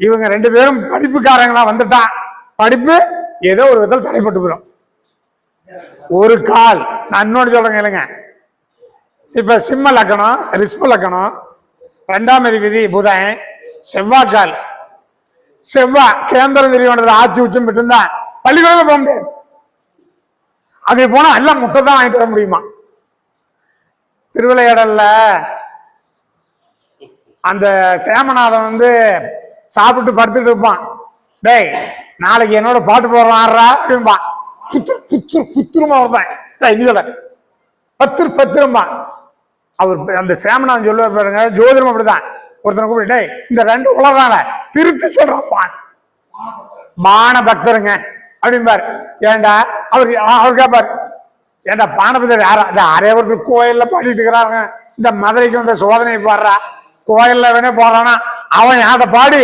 இவங்க 2 பேரும் படிப்புக்காரங்களா வந்துட்டான், படிப்பு ஏதோ ஒரு விதத்தில் தடைப்பட்டு போயிடும். ஒரு கால் நான் இன்னொன்று சொல்றேங்க இல்லைங்க. இப்ப சிம்ம லக்கணம், ரிஷப லக்கணம், 2ஆம் அதிபதி புதன், செவ்வாய்க்கால். செவ்வாய் கேந்திர திரியோணத்துல ஆட்சி உச்சம் பெற்று இருந்தா பள்ளிக்கூடம் போக முடியாது. அப்படி போனா எல்லாம் முட்டை தான் வாங்கிட்டு வர முடியுமா? திருவிளையாடல்ல அந்த சேமநாதன் சாப்பிட்டு படுத்துட்டு இருப்பான். டேய், நாளைக்கு என்னோட பாட்டு போடுறான் ஆடுறா அப்படின்பா. புத்துருமா வருதான் பத்திரமா. அவர் அந்த சேமநாதன் சொல்லுவார் பாருங்க, ஜோதிடம் அப்படிதான். ஒருத்தனை கூப்பிட்டு, டேய் இந்த 2 உலகால திருத்தி சொல்றான் மான பக்தருங்க அப்படின்பாரு. ஏண்டா அவர் கேட்பாரு, ஏண்டா பானபக்தர் யாரா? அரே ஒருத்தர் கோயில்ல பாடிட்டு இருக்கிறாங்க, இந்த மதுரைக்கு வந்த சோதனை பாடுறா, கோயில்ல வேணே போறானா, அவன் யாரை பாடி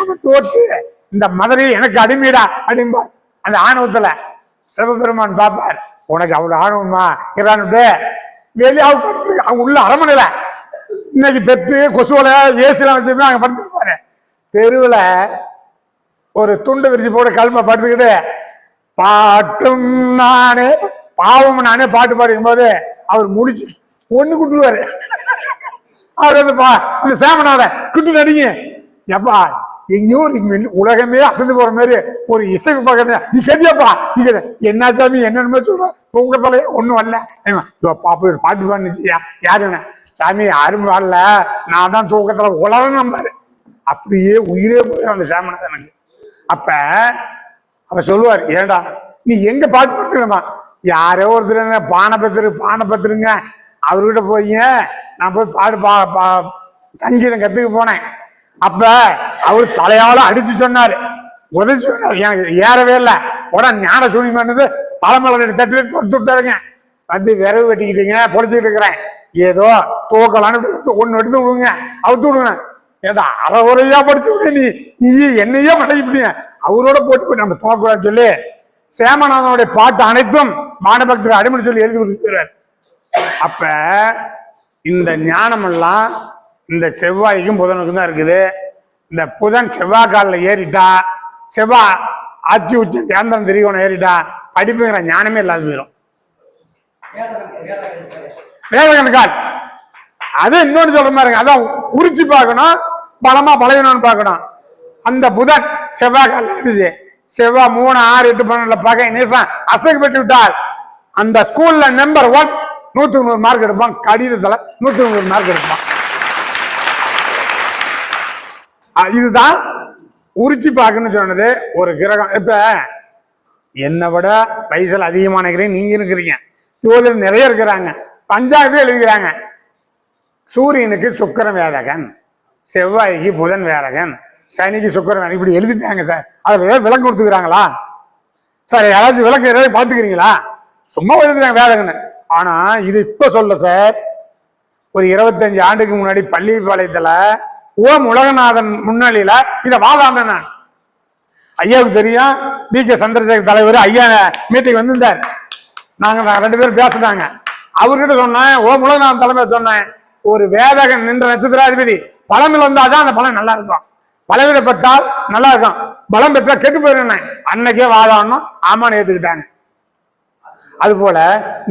அவன் தோத்து இந்த மதுரை எனக்கு அடிமைடா அப்படின்பார். அந்த ஆணவத்துல சிவபெருமான் பார்ப்பார், உனக்கு அவ்வளவு ஆணவமா இறான்ட்டு வெளியே படுத்துருக்கு. அவங்க உள்ள அரமனையில இன்னைக்கு பெற்று கொசுவல ஏசிலாம் வச்சுருந்தா அங்க படுத்துருப்பாரு. தெருவில் ஒரு துண்டு விரிச்சு போட்டு கல்மை படுத்துக்கிட்டு பாட்டும் நானே பாவம் நானே பாட்டு பாடிக்கும் போது அவர் முடிச்சு ஒண்ணு குட்டுவாரு. அவர் அந்த சேமனாத குட்டு நடிங்க. எப்பா எங்கேயோ உலகமே அசந்து போற மாதிரி ஒரு இசைவு பார்க்கறது, நீ கேட்டியாப்பா? நீ என்ன சாமி என்னென்ன சொல்ற? தூக்கத்தாலே ஒண்ணும் வரல. பாப்பா பாட்டு பாடுச்சியா? யாருங்க? சாமி யாரும் வரல, நான் தான் தூக்கத்துல உலகம் நம்பாரு. அப்படியே உயிரே போயிடும் அந்த சேமநாதனுக்கு. அப்ப அவர் சொல்லுவார், ஏண்டா நீ எங்க பாட்டு படுத்துக்கணுமா? யாரோ ஒருத்தர் பானபத்திருங்க அவர்கிட்ட போய் நான் போய் பாடு சங்கீதம் கத்துக்க போனேன். அப்ப அவரு தலையால அடிச்சு சொன்னாரு, உதவி சொன்னாரு, எனக்கு ஏறவே இல்லை. உடனே ஞான சூனியமானது தலைமலை தட்டு தொடுத்து விட்டாருங்க. விறகு வெட்டிக்கிட்டீங்க, பொழைச்சிக்கிட்டு இருக்கிறேன், ஏதோ தூக்கலான்னு ஒண்ணு எடுத்து விடுங்க, அவுத்து விடுங்க. ஏதா அறவுரையா படிச்சு விட நீ என்னையே மடக்கிட்டீங்க, அவரோட போட்டு நம்ம தோக்கலான்னு சொல்லி சேமநாதனுடைய பாட்டு அனைத்தும் மானபக்தர் அடிமணி சொல்லி எழுதி கொடுத்துறாரு. அப்ப இந்த ஞானம் எல்லாம் இந்த செவ்வாய்க்கும் புதனுக்கும் தான் இருக்குது. இந்த புதன் செவ்வாய் காலில் ஏறிட்டா, செவ்வாய் ஆட்சி உச்சம் கேந்திரம் திரிகோணம் ஏறிட்டா படிப்புங்கிற ஞானமே இல்லாத போயிடும். வேதகணக்கால் அது இன்னொன்று சொல்ற மாதிரி, அதான் உரிச்சு பார்க்கணும், பலமா பழகணும்னு பார்க்கணும். அந்த புதன் செவ்வாய் காலில் ஏறிச்சு, செவ்வாய் 3, 6, 8, 12 பகை நேசம் அஸ்தக்கு பெற்று விட்டால் அந்த ஸ்கூல்ல நம்பர் 1 100க்கு 100 மார்க் எடுப்பான், கடிதத்துல 100க்கு 100 மார்க் எடுப்பான். இதுதான் உரிச்சி பார்க்கணும்னு சொன்னது. ஒரு கிரகம் இப்ப என்னை விட வயசுல அதிகமான நீங்க இருக்கிறீங்க, ஜோதிடர் நிறைய இருக்கிறாங்க, பஞ்சாயத்து எழுதுகிறாங்க. சூரியனுக்கு சுக்கிரன் வேதகன், செவ்வாய்க்கு புதன் வேதகன், சனிக்கு சுக்கிரன், இப்படி எழுதிட்டாங்க சார். அதுல ஏதாவது விளக்கம் கொடுத்துக்கிறாங்களா சார்? யாராச்சும் விளக்கம் ஏதாவது பாத்துக்கிறீங்களா? சும்மா எழுதுறாங்க வேதகன். ஆனா இது இப்ப சொல்ல சார், ஒரு 25 ஆண்டுக்கு முன்னாடி பள்ளிப்பாளையத்துல ஓம் உலகநாதன் முன்னிலையில இதை வாதாடினேன் நான். ஐயாவுக்கு தெரியும், BK சந்திரசேகர் தலைவர் ஐயா மீட்டிங் வந்திருந்தார். நாங்க 2 பேரும் பேசுனாங்க. அவர்கிட்ட சொன்னேன், ஓம் உலகநாதன் தலைமை சொன்னேன், ஒரு வேதகன் நின்ற நட்சத்திராதிபதி பலமில் வந்தாதான் அந்த பலன் நல்லா இருக்கும், பலவிடப்பட்டால் நல்லா இருக்கும், பலம் பெற்றா கெட்டு போயிருந்தேன். அன்னைக்கே வாதாடணும், ஆமான்னு ஏத்துக்கிட்டாங்க. அது போல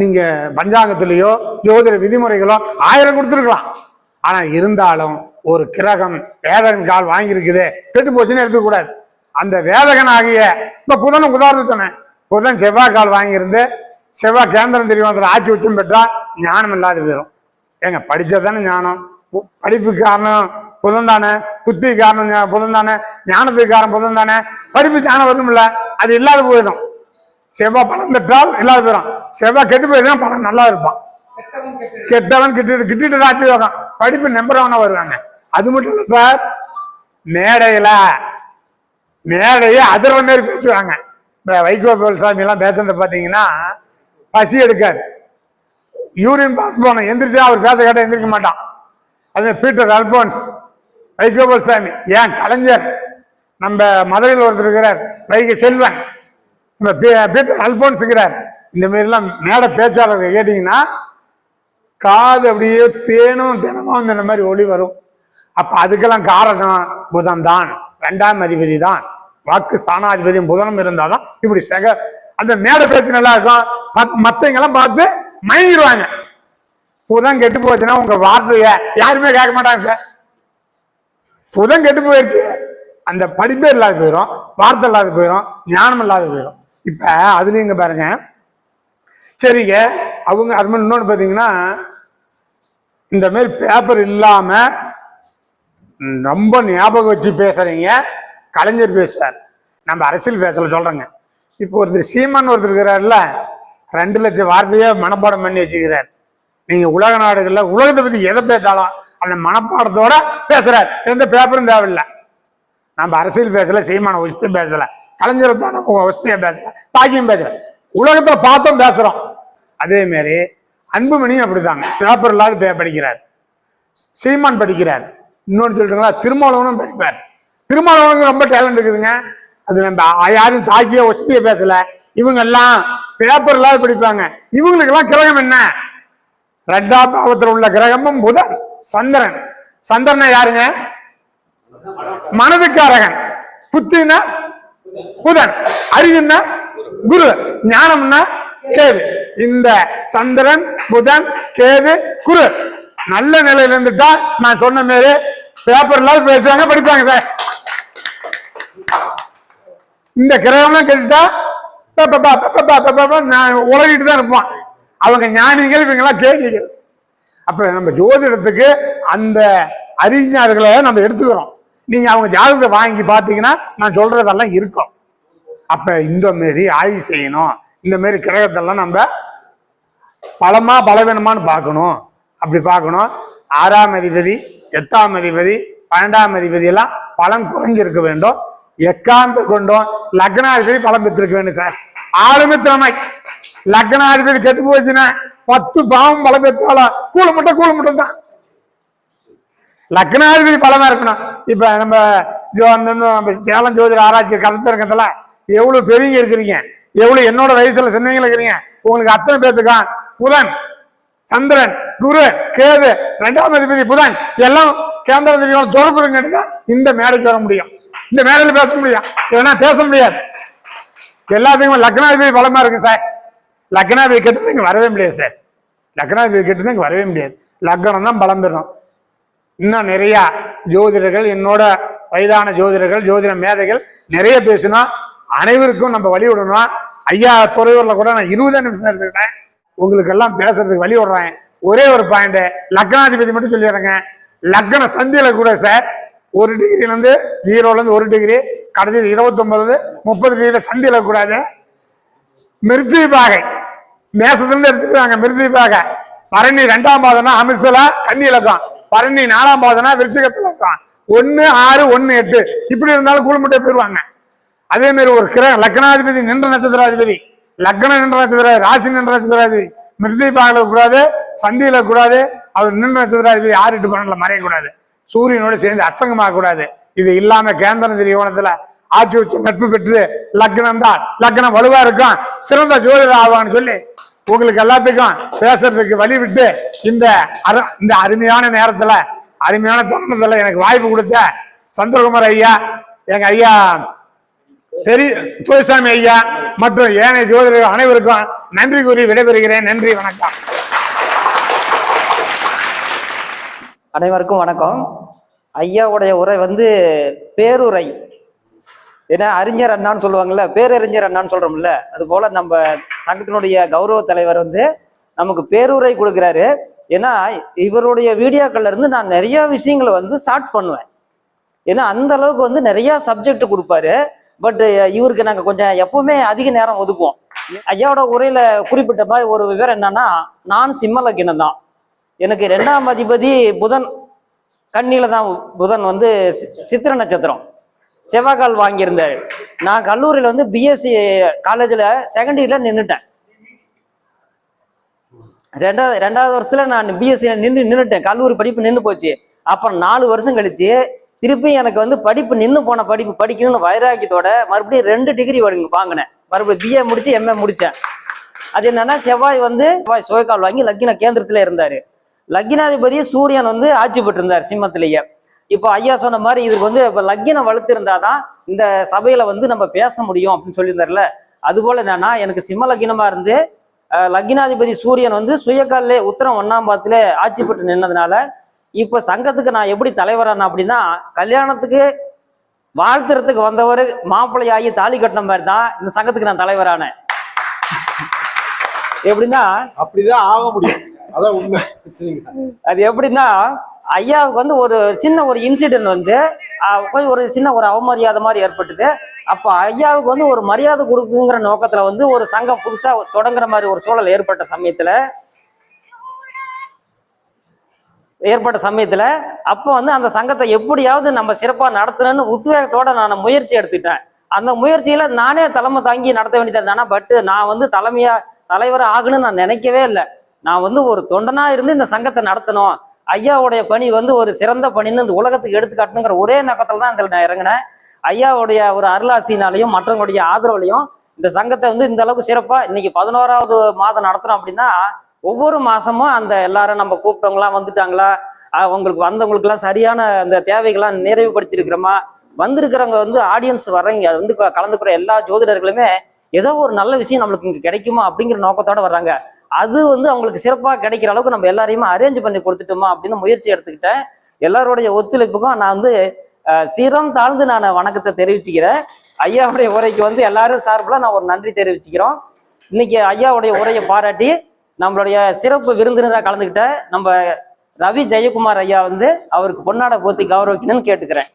நீங்க பஞ்சாங்கத்திலேயோ ஜோதிட விதிமுறைகளோ 1000 கொடுத்துருக்கலாம். ஆனா இருந்தாலும் ஒரு கிரகம் வேதகன் கால் வாங்கியிருக்குது, கெட்டு போச்சுன்னு எடுத்துக்க கூடாது. அந்த வேதகன் ஆகிய இப்ப புதனும் உதாரணம் சொன்னேன், புதன் செவ்வாய் கால் வாங்கியிருந்து செவ்வாய் கேந்திரம் தெரியும் ஆட்சி உச்சம் பெற்றா ஞானம் இல்லாத போயிடும். ஏங்க படிச்சதானே ஞானம், படிப்புக்கு காரணம் புதன் தானே, புத்தி காரணம் புதன் தானே, ஞானத்துக்கு காரணம் புதன் தானே, படிப்பு ஞானம் வரும் இல்ல, அது இல்லாத போயிடும். செவ்வாய் பலம் பெற்றால் இல்லாத போயிடும், செவ்வாய் கெட்டு போயிடும் பலம் நல்லா இருப்பான். கெட்டவன் கிட்டிட்டு ஆட்சி வைக்கும், படிப்பு நம்புறவனா வருவாங்க. அது மட்டும் இல்ல சார், மேடையை அதிர மாரி பேசுவாங்க. இப்ப வைகோ சாமி எல்லாம் பேசுறத பாத்தீங்கன்னா பசி எடுக்காது, யூரின் பாஸ் போன எந்திரிச்சா அவர் பேச கேட்ட எந்திரிக்க மாட்டான். அது பீட்டர் அல்போன்ஸ், வைகோ சாமி, ஏன் கலைஞர், நம்ம மதுரையில் ஒருத்தர் இருக்கிறார் வைகை செல்வன், பீட்டர் அல்போன்ஸ் இருக்கிறார். இந்த மாதிரி எல்லாம் மேடை பேச்சாளர்கள் கேட்டீங்கன்னா காது அப்படியே தேனும் தினமும் இந்த மாதிரி ஒளி வரும். அப்ப அதுக்கெல்லாம் காரணம் புதன் தான், 2ஆம் அதிபதி தான், வாக்கு ஸ்தானாதிபதியும் புதனும் இருந்தாதான் இப்படி அந்த மேடை பேச்சு நல்லா இருக்கும். மத்தவங்க எல்லாம் பார்த்து மயங்கிடுவாங்க. புதன் கெட்டு போச்சுன்னா உங்க வார்த்தைய யாருமே கேட்க மாட்டாங்க சார். புதன் கெட்டு போயிடுச்சு, அந்த படிப்பே இல்லாத போயிடும், வார்த்தை இல்லாத போயிடும், ஞானம் இல்லாத போயிடும். இப்ப அதுலயும் இங்க பாருங்க, சரிங்க அவங்க அது மாதிரி இன்னொன்று பார்த்தீங்கன்னா, இந்த மாதிரி பேப்பர் இல்லாம ரொம்ப ஞாபகம் வச்சு பேசுறீங்க. கலைஞர் பேசுவார், நம்ம அரசியல் பேசல சொல்றேங்க. இப்போ ஒருத்தர் சீமான் ஒருத்தர் இருக்கிறார்ல, 2 லட்சம் வார்த்தையை மனப்பாடம் பண்ணி வச்சுக்கிறார். நீங்க உலக நாடுகள்ல உலகத்தை பத்தி எதை பேசாலும் அந்த மனப்பாடத்தோட பேசுறார், எந்த பேப்பரும் தேவையில்லை. நம்ம அரசியல் பேசல, சீமான வசதியும் பேசல, கலைஞரை தான் வசதியா பேசல, தாக்கியும் பேசல, உலகத்துல பார்த்தோம் பேசுறோம். அதே மாதிரி அன்புமணியும் அப்படித்தாங்க, பேப்பர் இல்லாத படிக்கிறார். சீமான் படிக்கிறார். இன்னொன்று சொல்லிட்டுங்களா, திருமாவளவனும் படிப்பார். திருமாவளவனுக்கு ரொம்ப டேலண்ட் இருக்குதுங்க. அது நம்ம யாரும் தாக்கிய வசதியை பேசல, இவங்க எல்லாம் பேப்பர் இல்லாத படிப்பாங்க. இவங்களுக்கு எல்லாம் கிரகம் என்ன, 2ஆம் பாவத்தில் உள்ள கிரகமும் புதன், சந்திரன். சந்திரனா யாருங்க, மனதுக்காரகன். புத்தினா புதன், அறிவுன்னா குரு, ஞானம்னா கேது. இந்த சந்திரன் புதன் கேது குரு நல்ல நிலையில இருந்துட்டா நான் சொன்ன மாதிரி பேப்பர் இல்லாத பேசுவாங்க, படிப்பாங்க சார். இந்த கிரகம்லாம் கேட்டுட்டா உலகிட்டு தான் இருப்பான். அவங்க ஞானிகள், இவங்கெல்லாம் கேள்விகள். அப்ப நம்ம ஜோதிடத்துக்கு அந்த அறிஞர்களை நம்ம எடுத்துக்கிறோம். நீங்க அவங்க ஜாதகத்தை வாங்கி பார்த்தீங்கன்னா நான் சொல்றதெல்லாம் இருக்கும். அப்ப இந்த மாரி ஆய்வு செய்யணும். இந்த மாரி கிரகத்தெல்லாம் நம்ம பலமா பலவீனமானு பார்க்கணும். அப்படி பார்க்கணும். 6ஆம் அதிபதி 8ஆம் அதிபதி 12ஆம் அதிபதி எல்லாம் பலம் குறைஞ்சிருக்க வேண்டும். எக்காந்த கொண்டும் லக்னாதிபதி பலம் பெற்றிருக்க வேண்டும் சார். ஆளுமை திறமை. லக்னாதிபதி கெட்டு போச்சுன்னா 10 பாவம் பலம் பெற்றாலும் கூழ மட்டும் தான். லக்னாதிபதி பலமா இருக்கணும். இப்ப நம்ம சேலம் ஜோதிட ஆராய்ச்சி கருத்தரங்கத்துல எவ்வளவு பெரியவங்க இருக்கிறீங்க, எவ்வளவு என்னோட வயசுல சின்னவங்க இருக்கிறீங்க. உங்களுக்கு அத்தனை பேத்துக்கான் புதன் சந்திரன் குரு கேது 2ஆம் அதிபதி புதன் எல்லாம் கேந்திர தொடர்பு இருக்குன்னு இந்த மேடைக்கு வர முடியும், இந்த மேடையில பேச முடியும். இல்லைன்னா பேச முடியாது. எல்லாத்துக்கும் லக்னாதிபதி பலமா இருக்கு சார். லக்னாதிபதி கெட்டது இங்க வரவே முடியாது சார். லக்னாதிபதி கெட்டது இங்க வரவே முடியாது. லக்னம் தான் பலம் பெறும். இன்னும் நிறைய ஜோதிடர்கள், என்னோட வயதான ஜோதிடர்கள், ஜோதிட மேதைகள் நிறைய பேசணும். அனைவருக்கும் நம்ம வழி விடணும். ஐயா துறையூர்ல கூட நான் 20 நிமிஷம் எடுத்துக்கிட்டேன். உங்களுக்கு எல்லாம் பேசுறதுக்கு வழி விடுறேன். ஒரே ஒரு பாயிண்ட், லக்னாதிபதி மட்டும் சொல்லிடுறேங்க. லக்ன சந்தியில கூட சார் 1 டிகிரிலேருந்து 0லேருந்து 1 டிகிரி, கடைசி 29 30 டிகிரியில சந்தியில கூடாது. மிருத்வி பாகை மேசத்திலிருந்து எடுத்துக்கிறாங்க. மிருத்வி பாகை பரணி 2ஆம் பாதம்னா அமிர்தல கன்னி இலக்கம், பரணி 4ஆம் பாதம்னா விருச்சிகத்துல இருக்கும். 1 6 1 8 இப்படி இருந்தாலும் கூழ்முட்டை போயிருவாங்க. அதே மாதிரி ஒரு லக்னாதிபதி நின்ற நட்சத்திராதிபதி, லக்னம் நின்ற நட்சத்திர, ராசி நின்ற நட்சத்திராதிபதி மிருத்வி பாகல கூடாது, சந்தியில கூடாது. அவர் நின்ற நட்சத்திராதிபதி 6 8 12 மறையக்கூடாது. சூரியனோடு சேர்ந்து அஸ்தங்கமாக கூடாது. இது இல்லாம கேந்திர திரிகோணத்துல ஆட்சி உச்ச நட்பு பெற்று லக்னம் தான் லக்னம் வலுவா இருக்கும், சிறந்த ஜோதிடர் ஆவான்னு சொல்லி உங்களுக்கு எல்லாத்துக்கும் பேசுறதுக்கு வழி விட்டு இந்த அருமையான நேரத்துல, அருமையான தருணத்துல எனக்கு வாய்ப்பு கொடுத்த சந்திரகுமார் ஐயா, எங்க ஐயா பெரிய துரைசாமி ஐயா மற்றும் ஏனைய ஜோதிடர்கள் அனைவருக்கும் நன்றி கூறி விடைபெறுகிறேன். நன்றி, வணக்கம். அனைவருக்கும் வணக்கம். ஐயாவுடைய உரை வந்து பேருரை. ஏன்னா அறிஞர் அண்ணான்னு சொல்லுவாங்கல்ல, பேரறிஞர் அண்ணான்னு சொல்றோம்ல, அது போல நம்ம சங்கத்தினுடைய கௌரவ தலைவர் வந்து நமக்கு பேருரை கொடுக்குறாரு. ஏன்னா இவருடைய வீடியோக்கள்ல இருந்து நான் நிறைய விஷயங்களை வந்து ஷார்ட்ஸ் பண்ணுவேன். ஏன்னா அந்த அளவுக்கு வந்து நிறைய சப்ஜெக்ட் கொடுப்பாரு. பட் இவருக்கு நாங்கள் கொஞ்சம் எப்பவுமே அதிக நேரம் ஒதுக்குவோம். ஐயாவோட உரையில குறிப்பிட்ட மாதிரி ஒரு விவரம் என்னன்னா, நான் சிம்ம லக்கினம் தான். எனக்கு 2ஆம் அதிபதி புதன் கன்னியில தான். புதன் வந்து சித்திர நட்சத்திரம், செவ்வாய்க்கால் வாங்கியிருந்தாரு. நான் கல்லூரியில் வந்து பிஎஸ்சி காலேஜில் செகண்ட் இயரில் நின்றுட்டேன். ரெண்டாவது வருஷத்துல நான் பிஎஸ்சியில் நின்றுட்டேன். கல்லூரி படிப்பு நின்று போச்சு. அப்புறம் 4 வருஷம் கழிச்சு திருப்பி எனக்கு வந்து படிப்பு நின்று போன படிப்பு படிக்கணும்னு வைராக்கியத்தோட மறுபடியும் 2 டிகிரி வாங்கினேன். மறுபடியும் பிஏ முடிச்சு எம்ஏ முடித்தேன். அது என்னன்னா, செவ்வாய் சுயக்கால் வாங்கி லக்கின கேந்திரத்துல இருந்தாரு. லக்கினாதிபதி சூரியன் வந்து ஆட்சி பெற்றிருந்தார் சிம்மத்திலேயே. இப்போ ஐயா சொன்ன மாதிரி இதுக்கு வந்து இப்போ லக்கினம் வலுத்து இருந்தாதான் இந்த சபையில வந்து நம்ம பேச முடியும் அப்படின்னு சொல்லியிருந்தாருல. அது போல என்னன்னா, எனக்கு சிம்ம லக்கினமா இருந்து லக்கினாதிபதி சூரியன் வந்து சுயக்காலே உத்தரம் 1ஆம் பாதத்துல ஆட்சி பெற்று நின்னதுனால இப்ப சங்கத்துக்கு நான் எப்படி தலைவரான அப்படின்னா, கல்யாணத்துக்கு வாழ்த்துறதுக்கு வந்தவர் மாப்பிள்ளையாகி தாலி கட்டின மாதிரி தான் இந்த சங்கத்துக்கு நான் தலைவரானேன். எப்படின்னா அப்படிதான் ஆக முடியும். அதான் உண்மை. அது எப்படின்னா, ஐயாவுக்கு வந்து ஒரு சின்ன ஒரு இன்சிடென்ட் வந்து ஒரு சின்ன ஒரு அவமரியாதை மாதிரி ஏற்பட்டது. அப்ப ஐயாவுக்கு வந்து ஒரு மரியாதை கொடுக்குங்கிற நோக்கத்துல வந்து ஒரு சங்கம் புதுசா தொடங்குற மாதிரி ஒரு சூழல் ஏற்பட்ட சமயத்துல அப்போ வந்து அந்த சங்கத்தை எப்படியாவது நம்ம சிறப்பா நடத்துறேன்னு உத்வேகத்தோட நான் முயற்சி எடுத்துட்டேன். அந்த முயற்சியில நானே தலைமை தாங்கி நடத்த வேண்டியது இருந்தானா. பட் நான் வந்து தலைவரை ஆகணும்னு நான் நினைக்கவே இல்லை. நான் வந்து ஒரு தொண்டனா இருந்து இந்த சங்கத்தை நடத்தணும், ஐயாவுடைய பணி வந்து ஒரு சிறந்த பணின்னு இந்த உலகத்துக்கு எடுத்துக்காட்டணுங்கிற ஒரே நோக்கத்துல தான் இதில் நான் இறங்கினேன். ஐயாவுடைய ஒரு அருளாசினாலையும் மற்றவங்களுடைய ஆதரவுலையும் இந்த சங்கத்தை வந்து இந்த அளவுக்கு சிறப்பா இன்னைக்கு 11ஆவது மாதம் நடத்துறோம். அப்படின்னா ஒவ்வொரு மாசமும் அந்த எல்லாரும் நம்ம கூப்பிட்டவங்களாம் வந்துட்டாங்களா, அவங்களுக்கு வந்தவங்களுக்குலாம் சரியான அந்த தேவைகள்லாம் நிறைவுபடுத்தி இருக்கிறோமா, வந்திருக்கிறவங்க வந்து ஆடியன்ஸ் வர்றவங்க வந்து கலந்துக்கிற எல்லா ஜோதிடர்களுமே ஏதோ ஒரு நல்ல விஷயம் நம்மளுக்கு இங்கே கிடைக்குமா அப்படிங்கிற நோக்கத்தோட வர்றாங்க. அது வந்து அவங்களுக்கு சிறப்பாக கிடைக்கிற அளவுக்கு நம்ம எல்லாரையுமே அரேஞ்ச் பண்ணி கொடுத்துட்டோமா அப்படின்னு முயற்சி எடுத்துக்கிட்டேன். எல்லாருடைய ஒத்துழைப்புக்கும் நான் வந்து சிரம் தாழ்ந்து நான் வணக்கத்தை தெரிவிச்சுக்கிறேன். ஐயாவுடைய உரைக்கு வந்து எல்லாரும் சார்பில் நான் ஒரு நன்றி தெரிவிச்சுக்கிறோம். இன்னைக்கு ஐயாவுடைய உரையை பாராட்டி நம்மளுடைய சிறப்பு விருந்தினராக கலந்துக்கிட்ட நம்ம ரவி ஜெயக்குமார் ஐயா வந்து அவருக்கு பொன்னாடை போத்தி கௌரவிக்கணும்னு கேட்டுக்கிறேன்.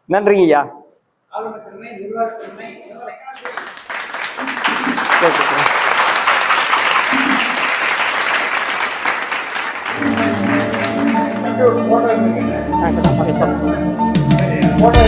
நன்றிங்க ஐயா. போட்டோ